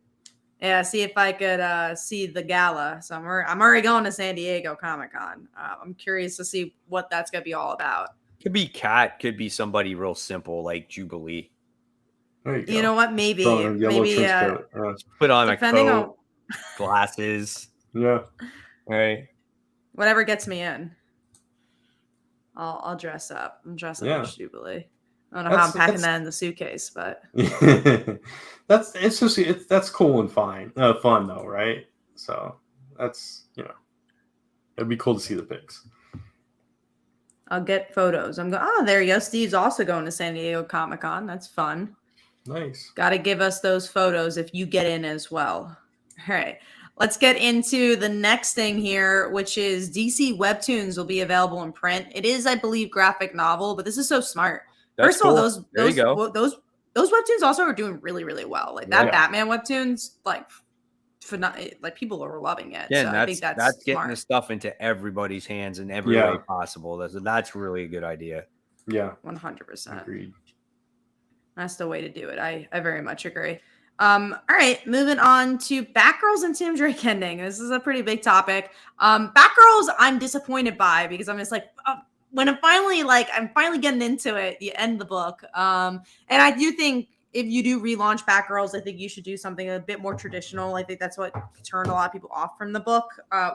Yeah, see if I could see the gala. So I'm already going to San Diego Comic-Con. I'm curious to see what that's going to be all about. Could be Kat. Could be somebody real simple like Jubilee. You know what? Maybe put on a coat, glasses. Yeah. Right. Whatever gets me in. I'll dress up. I'm dressing up as Jubilee. I don't know how I'm packing that in the suitcase, but that's cool and fun though, right? So that's it'd be cool to see the pics. I'll get photos. there you go. Steve's also going to San Diego Comic-Con. That's fun. Nice. Got to give us those photos if you get in as well. All right. Let's get into the next thing here, which is DC Webtoons will be available in print. It is, I believe, graphic novel, but this is so smart. That's First of all, those Webtoons also are doing really, really well. Like that Batman Webtoons, like people are loving it. Yeah, so I think that's getting the stuff into everybody's hands in every way possible. That's really a good idea. Yeah, 100%. Agreed. That's the way to do it. I very much agree. All right, moving on to Batgirls and Tim Drake ending. This is a pretty big topic. Batgirls, I'm disappointed by because I'm just like, when I'm finally getting into it, you end the book. And I do think if you do relaunch Batgirls, I think you should do something a bit more traditional. I think that's what turned a lot of people off from the book,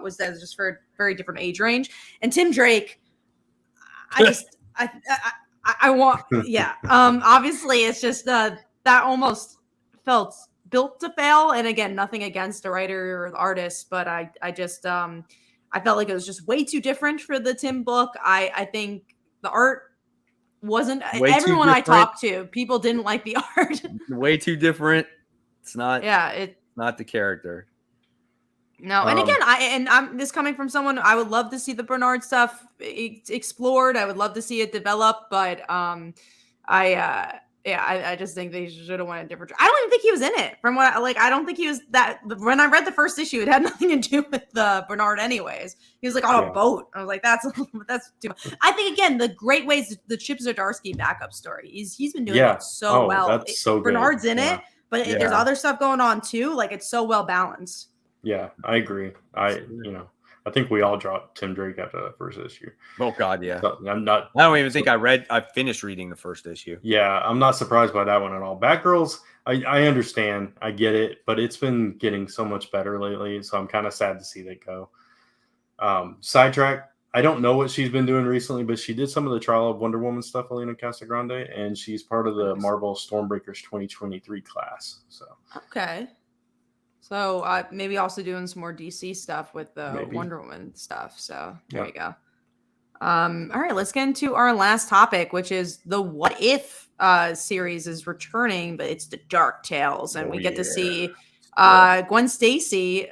was that it's just for a very different age range. And Tim Drake, I want, obviously it's just that almost felt built to fail. And again, nothing against the writer or the artist, but I felt like it was just way too different for the Tim book. I think the art wasn't everyone I talked to, people didn't like the art. Way too different. It's not. Yeah, it's not the character. No, and again, I'm this coming from someone. I would love to see the Bernard stuff explored. I would love to see it develop, but I just think they should have went a different. I don't even think he was in it. From what I don't think he was that. When I read the first issue, it had nothing to do with the Bernard, anyways. He was like on a boat. I was like, that's too much. I think again, the great ways the Chip Zdarsky backup story. He's been doing it so well. That's so good. Bernard's in it, but there's other stuff going on too. Like it's so well balanced. Yeah, I agree. I think we all dropped Tim Drake after that first issue. Oh God, yeah. So I'm not. I don't even think I finished reading the first issue. Yeah, I'm not surprised by that one at all. Batgirls, I understand, I get it, but it's been getting so much better lately, so I'm kind of sad to see that go. Sidetrack, I don't know what she's been doing recently, but she did some of the Trial of Wonder Woman stuff, Elena Casagrande, and she's part of the Marvel Stormbreakers 2023 class. So okay. So maybe also doing some more DC stuff with the Wonder Woman stuff. So there you go. All right, let's get into our last topic, which is the What If series is returning, but it's the Dark Tales, and we get to see Gwen Stacy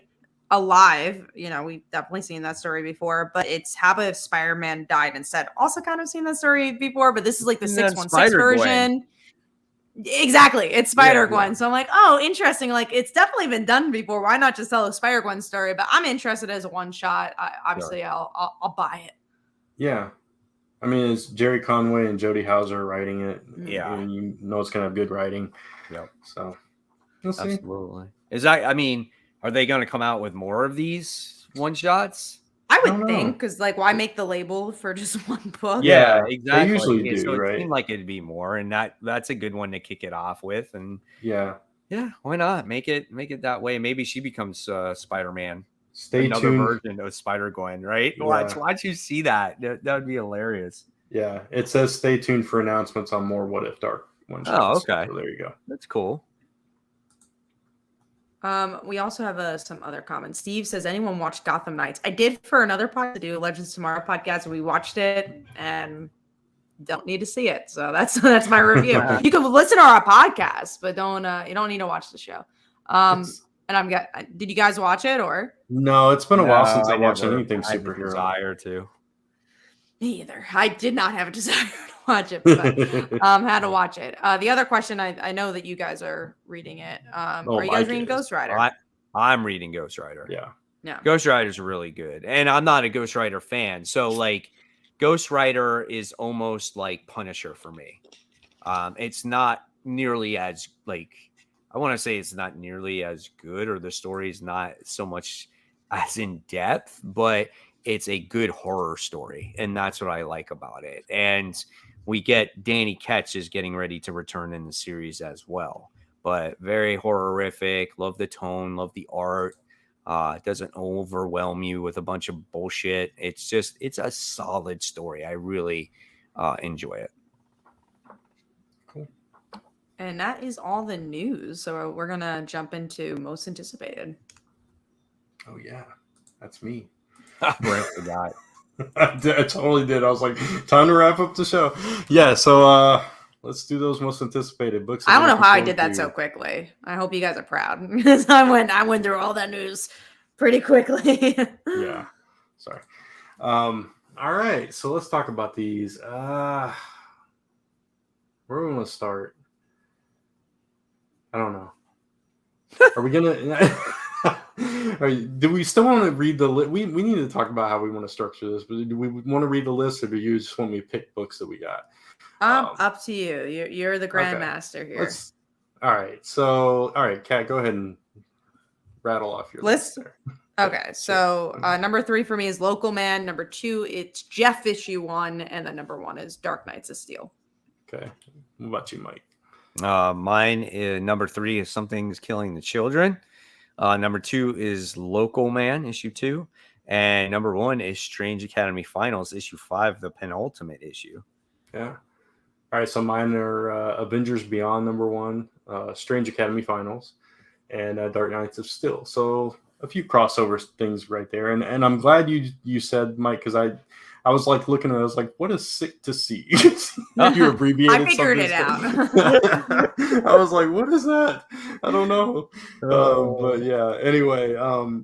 alive. You know, we've definitely seen that story before, but it's how if Spider-Man died instead. Also kind of seen that story before, but this is like the 616 version. Exactly, it's Spider-Gwen. So I'm like, oh, interesting. Like, it's definitely been done before. Why not just tell a Spider-Gwen story? But I'm interested as a one shot. Obviously, I'll buy it. Yeah, I mean, it's Jerry Conway and Jody Houser writing it. Yeah, and you know it's gonna have good writing. Yep. So we'll see. Absolutely. Is that? I mean, are they going to come out with more of these one shots? I would think, because like, why make the label for just one book? Yeah, exactly. They usually do, so right? It seemed like it'd be more, and that's a good one to kick it off with. And yeah, why not make it that way? Maybe she becomes Spider-Man. Stay another tuned. version of Spider-Gwen, right? Yeah. Watch you see that. That would be hilarious. Yeah, it says stay tuned for announcements on more What If Dark one shots. Oh, okay. So there you go. That's cool. We also have some other comments. Steve says, anyone watch Gotham Knights? I did for another podcast to do Legends Tomorrow podcast, and we watched it and don't need to see it. So that's my review. You can listen to our podcast, but you don't need to watch the show. And did you guys watch it or? No, it's been a while since I watched anything superhero. Desire to. Me either. I did not have a desire to watch it, but had to watch it. The other question, I know that you guys are reading it. Are you guys reading Ghost Rider? I'm reading Ghost Rider. Yeah. Ghost Rider's really good. And I'm not a Ghost Rider fan. So like Ghost Rider is almost like Punisher for me. It's not nearly as I want to say it's not nearly as good, or the story is not so much as in depth, but it's a good horror story, and that's what I like about it. And we get Danny Ketch is getting ready to return in the series as well, but very horrific. Love the tone, love the art. It doesn't overwhelm you with a bunch of bullshit. It's a solid story. I really enjoy it. Cool. And that is all the news. So we're gonna jump into most anticipated. Oh yeah, that's me. Brent forgot. I totally did. I was like, time to wrap up the show. Yeah, so let's do those most anticipated books. I don't know how I did that so quickly. I hope you guys are proud because I went through all that news pretty quickly. Yeah, sorry. All right, so let's talk about these. Where do we want to start? I don't know. Are we gonna? Do we still want to read the list? We need to talk about how we want to structure this, but do we want to read the list, or do you just want me to pick books that we got? Up to you. You're the grandmaster here. All right, Kat, go ahead and rattle off your list there. Okay, so number 3 for me is Local Man. Number 2, it's Jeff issue 1, and then number 1 is Dark Knights of Steel. Okay, what about you, Mike? Mine is number 3 is Something's Killing the Children. Number 2 is Local Man, issue 2. And number 1 is Strange Academy Finals, issue 5, the penultimate issue. Yeah. All right, so mine are Avengers Beyond, number 1, Strange Academy Finals, and Dark Knights of Steel. So a few crossover things right there. And I'm glad you said, Mike, because I was like looking at it, I was like, what is sick to see? You abbreviated I figured it out. I was like, what is that? I don't know. But yeah, anyway,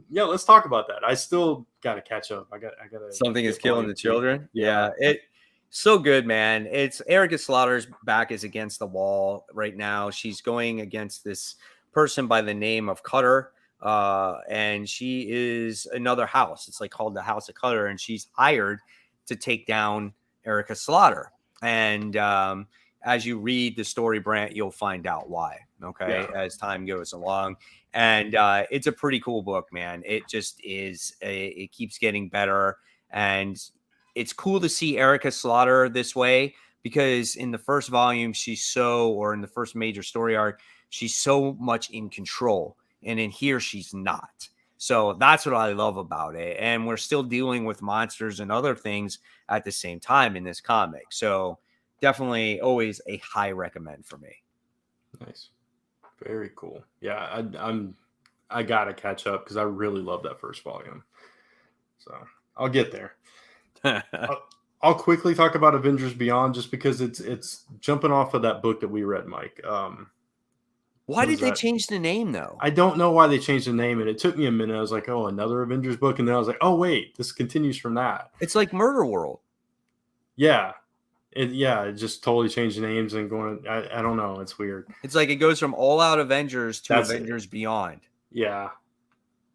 let's talk about that. I still got to catch up. I got to. Something is Killing the Children. Yeah. It so good, man. It's Erica Slaughter's back is against the wall right now. She's going against this person by the name of Cutter. And she is another house. It's like called the House of Cutter, and she's hired to take down Erica Slaughter. And as you read the story, Brant, you'll find out why. Okay, as time goes along, and it's a pretty cool book, man. It just is. It keeps getting better, and it's cool to see Erica Slaughter this way, because in the first volume, or in the first major story arc, she's so much in control. And in here, she's not. So that's what I love about it. And we're still dealing with monsters and other things at the same time in this comic. So definitely always a high recommend for me. Nice. Very cool. Yeah, I gotta catch up because I really love that first volume. So I'll get there. I'll quickly talk about Avengers Beyond just because it's jumping off of that book that we read, Mike. Why did they change the name though? I don't know why they changed the name, and it took me a minute. I was like, oh, another Avengers book, and then I was like, oh wait, this continues from that. It's like Murder World. Yeah. It just totally changed the names and going. I don't know. It's weird. It's like it goes from All Out Avengers to Avengers Beyond. Yeah,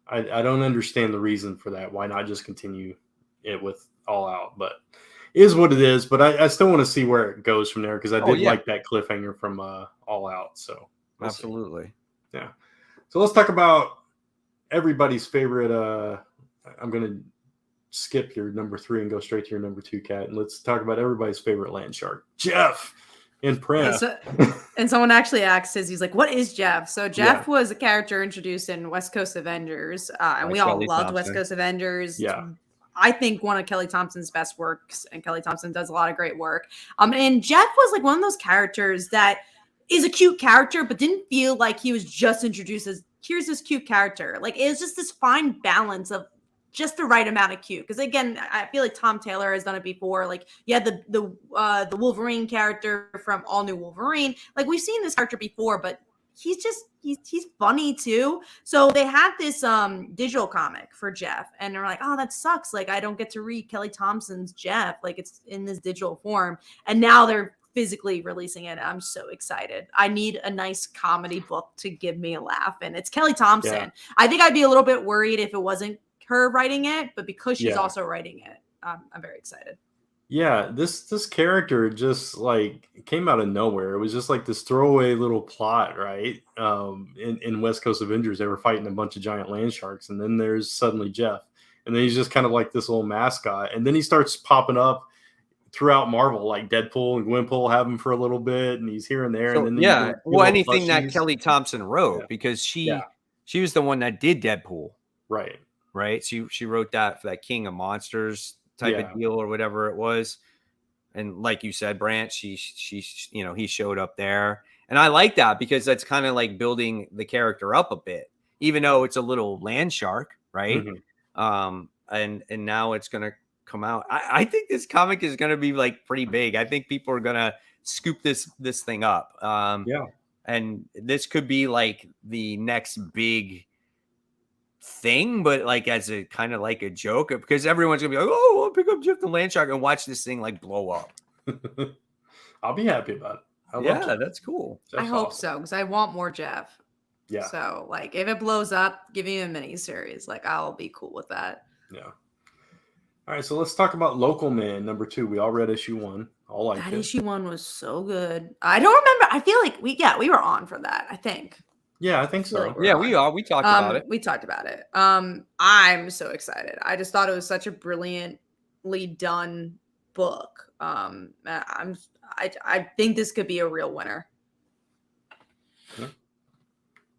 I don't understand the reason for that. Why not just continue it with All Out? But it is what it is. But I still want to see where it goes from there because I did like that cliffhanger from All Out. So absolutely, yeah. So let's talk about everybody's favorite. I'm gonna skip your number 3 and go straight to your number 2, Kat, and let's talk about everybody's favorite land shark, Jeff in print. And someone actually asked he's like, what is Jeff? So Jeff was a character introduced in West Coast Avengers, and we all loved West Coast Avengers. Yeah, I think one of Kelly Thompson's best works, and Kelly Thompson does a lot of great work. And Jeff was like one of those characters that is a cute character, but didn't feel like he was just introduced as here's this cute character. Like it was just this fine balance of just the right amount of cute. Because again, I feel like Tom Taylor has done it before. Like, yeah, the Wolverine character from All New Wolverine. Like we've seen this character before, but he's funny too. So they had this digital comic for Jeff, and they're like, oh, that sucks. Like I don't get to read Kelly Thompson's Jeff. Like it's in this digital form, and now they're physically releasing it. I'm so excited. I need a nice comedy book to give me a laugh, and it's Kelly Thompson. Yeah. I think I'd be a little bit worried if it wasn't her writing it, but because she's also writing it, I'm very excited. Yeah, this character just like came out of nowhere. It was just like this throwaway little plot, right? In West Coast Avengers, they were fighting a bunch of giant land sharks, and then there's suddenly Jeff, and then he's just kind of like this little mascot, and then he starts popping up throughout Marvel, like Deadpool and Gwenpool have him for a little bit, and he's here and there. So, and then anything plushies that Kelly Thompson wrote because she was the one that did Deadpool, right? She wrote that for that King of Monsters type of deal or whatever it was. And like you said, Brant, she he showed up there. And I like that because that's kind of like building the character up a bit, even though it's a little land shark, right? Mm-hmm. And now it's going to come out. I think this comic is going to be like pretty big. I think people are going to scoop this thing up. And this could be like the next big thing, but like as a kind of like a joke, because everyone's gonna be like, oh, I'll pick up Jeff the Land Shark and watch this thing like blow up. I'll be happy about it. That's cool. I hope so, because I want more Jeff. Yeah. So like if it blows up, give me a mini series. Like I'll be cool with that. Yeah. All right, so let's talk about Local Man number 2. We all read issue 1. All like that. Issue 1 was so good. I don't remember. I feel like we were on for that, I think. Yeah, I think so. Yeah, we are. We talked about it. We talked about it. I'm so excited. I just thought it was such a brilliantly done book. I think this could be a real winner.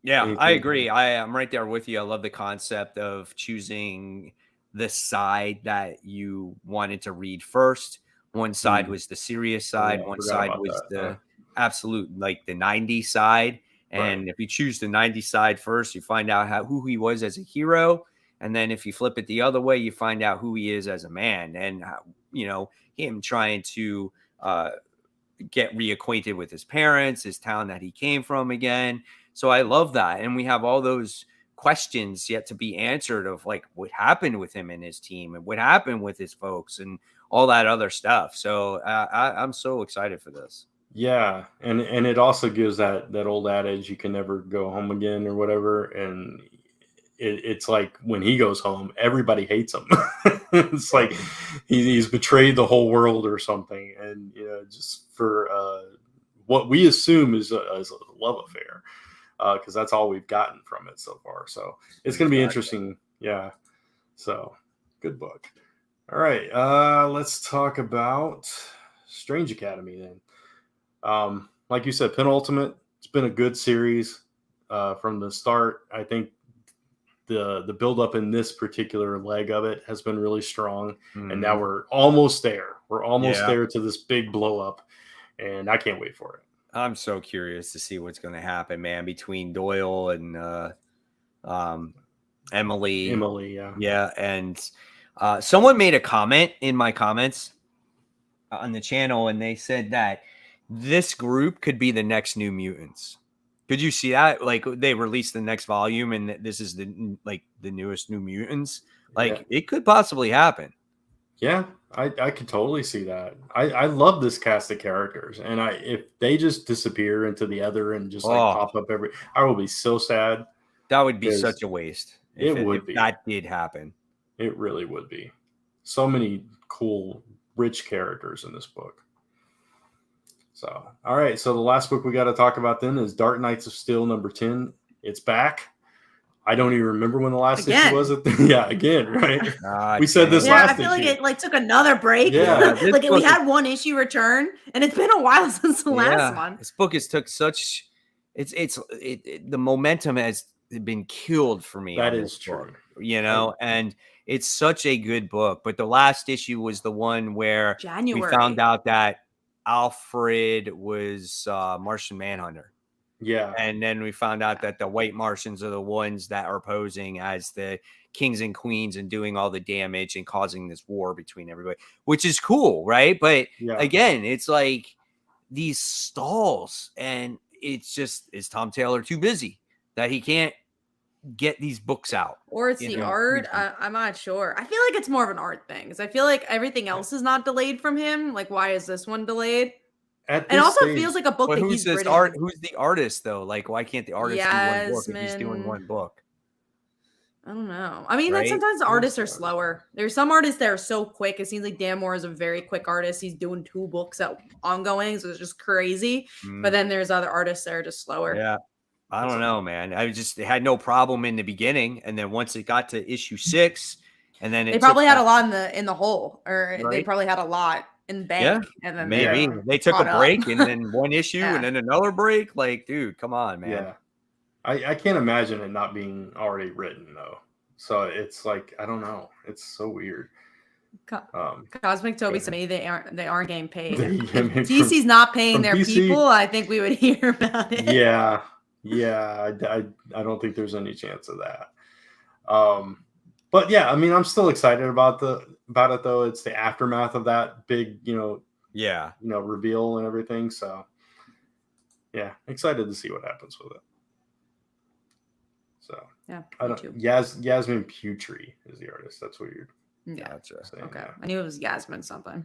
Yeah, I agree. I'm right there with you. I love the concept of choosing the side that you wanted to read first. One side was the serious side. One side was the absolute, like the 90s side. And if you choose the 90s side first, you find out who he was as a hero. And then if you flip it the other way, you find out who he is as a man and, him trying to get reacquainted with his parents, his town that he came from again. So I love that. And we have all those questions yet to be answered of like what happened with him and his team and what happened with his folks and all that other stuff. So I'm so excited for this. Yeah, and it also gives that old adage, you can never go home again or whatever. And it's like when he goes home, everybody hates him. It's like he's betrayed the whole world or something. And just for what we assume is a love affair, because that's all we've gotten from it so far. So it's going to be interesting. Yeah. So good book. All right. Let's talk about Strange Academy then. Like you said, penultimate. It's been a good series from the start. I think the build up in this particular leg of it has been really strong, and now we're almost there. We're almost there to this big blow up, and I can't wait for it. I'm so curious to see what's going to happen, man, between Doyle and Emily. Yeah, and someone made a comment in my comments on the channel, and they said that this group could be the next New Mutants. Could you see that? Like, they released the next volume, and this is the newest New Mutants. Like, it could possibly happen. Yeah, I could totally see that. I love this cast of characters, and if they just disappear into the other and just like pop up I will be so sad. That would be such a waste. If that did happen. It really would be. So many cool, rich characters in this book. So, all right. So the last book we got to talk about then is Dark Knights of Steel number 10. It's back. I don't even remember when the last issue was. Again, right? We said this last issue. I feel like it took another break. Yeah. We had one issue return, and it's been a while since the last one. This book has took such the momentum has been killed for me. That is true. Book, and it's such a good book. But the last issue was the one where we found out that Alfred was Martian Manhunter. Yeah. And then we found out that the white Martians are the ones that are posing as the kings and queens and doing all the damage and causing this war between everybody, which is cool, right? But again, it's like these stalls, and it's just, is Tom Taylor too busy that he can't get these books out? Or it's the art. I'm not sure. I feel like it's more of an art thing, because I feel like everything else is not delayed from him. Like, why is this one delayed? It also feels like a book that he's written. Who's the artist, though? Like, why can't the artist do one book if he's doing one book? I don't know. I mean, sometimes the artists are slower. There's some artists that are so quick. It seems like Dan Moore is a very quick artist. He's doing 2 books ongoing, so it's just crazy. But then there's other artists that are just slower. Yeah. I don't know, man. I just had no problem in the beginning, and then once it got to issue 6, and then they probably had a lot in the hole, or they probably had a lot in the bank, and then maybe they took a break, and then one issue, and then another break. Like, dude, come on, man. Yeah, I can't imagine it not being already written though. So it's like, I don't know. It's so weird. Cosmic Toby said they aren't getting paid. DC's not paying their people. I think we would hear about it. Yeah. I don't think there's any chance of that. But yeah, I mean, I'm still excited about it though. It's the aftermath of that big, reveal and everything. So yeah, excited to see what happens with it. So yeah, Yasmin Putri is the artist. That's weird. Yeah, okay. I knew it was Yasmin something.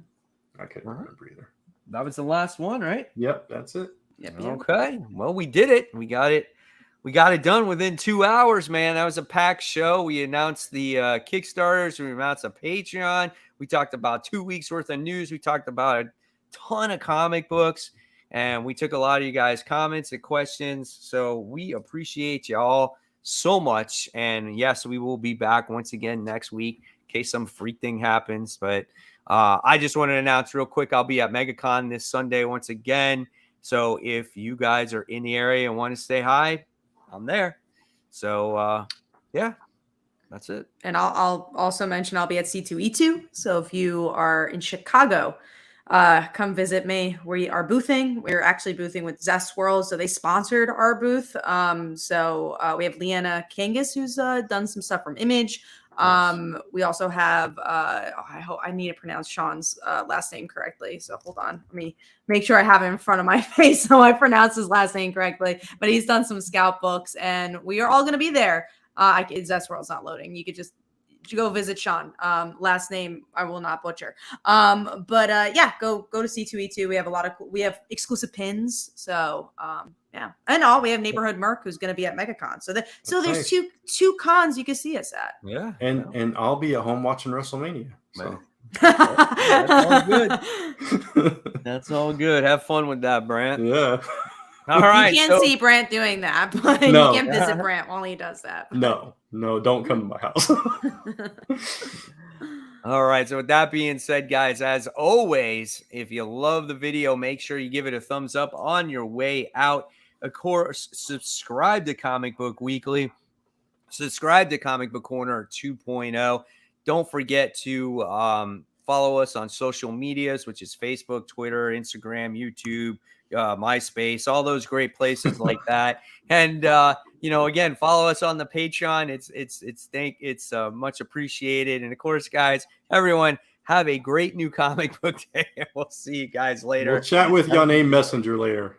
I couldn't remember either. That was the last one, right? Yep, that's it. Yep. Okay. Well, we did it. We got it done within 2 hours, man. That was a packed show. We announced the Kickstarters. We announced a Patreon. We talked about 2 weeks worth of news. We talked about a ton of comic books, and we took a lot of you guys' comments and questions. So we appreciate y'all so much. And yes, we will be back once again next week in case some freak thing happens. But I just want to announce real quick, I'll be at MegaCon this Sunday once again. So if you guys are in the area and want to say hi, I'm there. So yeah, that's it. And I'll also mention I'll be at C2E2. So if you are in Chicago, come visit me. We are boothing. We're actually boothing with Zest World, so they sponsored our booth. So we have Leanna Kangas, who's done some stuff from Image. We also have I need to pronounce Sean's last name correctly, so hold on, let me make sure I have it in front of my face so I pronounce his last name correctly. But he's done some scout books, and we are all going to be there. Zest World's not loading. You could just go visit Sean. Last name I will not butcher. Yeah, go to C2E2. We have we have exclusive pins. So yeah, and we have Neighborhood Merc, who's going to be at MegaCon. So there's two cons you can see us at. Yeah, and I'll be at home watching WrestleMania. So. That's all good. That's all good. Have fun with that, Brant. Yeah. All right. You can't see Brant doing that, but you can visit Brant while he does that. No, don't come to my house. All right. So with that being said, guys, as always, if you love the video, make sure you give it a thumbs up on your way out. Of course, subscribe to Comic Book Weekly subscribe to Comic Book Corner 2.0. Don't forget to follow us on social medias, which is Facebook, Twitter, Instagram, YouTube, MySpace, all those great places like that. And again, follow us on the Patreon. It's much appreciated. And of course, guys, everyone, have a great new comic book day. We'll see you guys later. We'll chat with you on AIM Messenger later.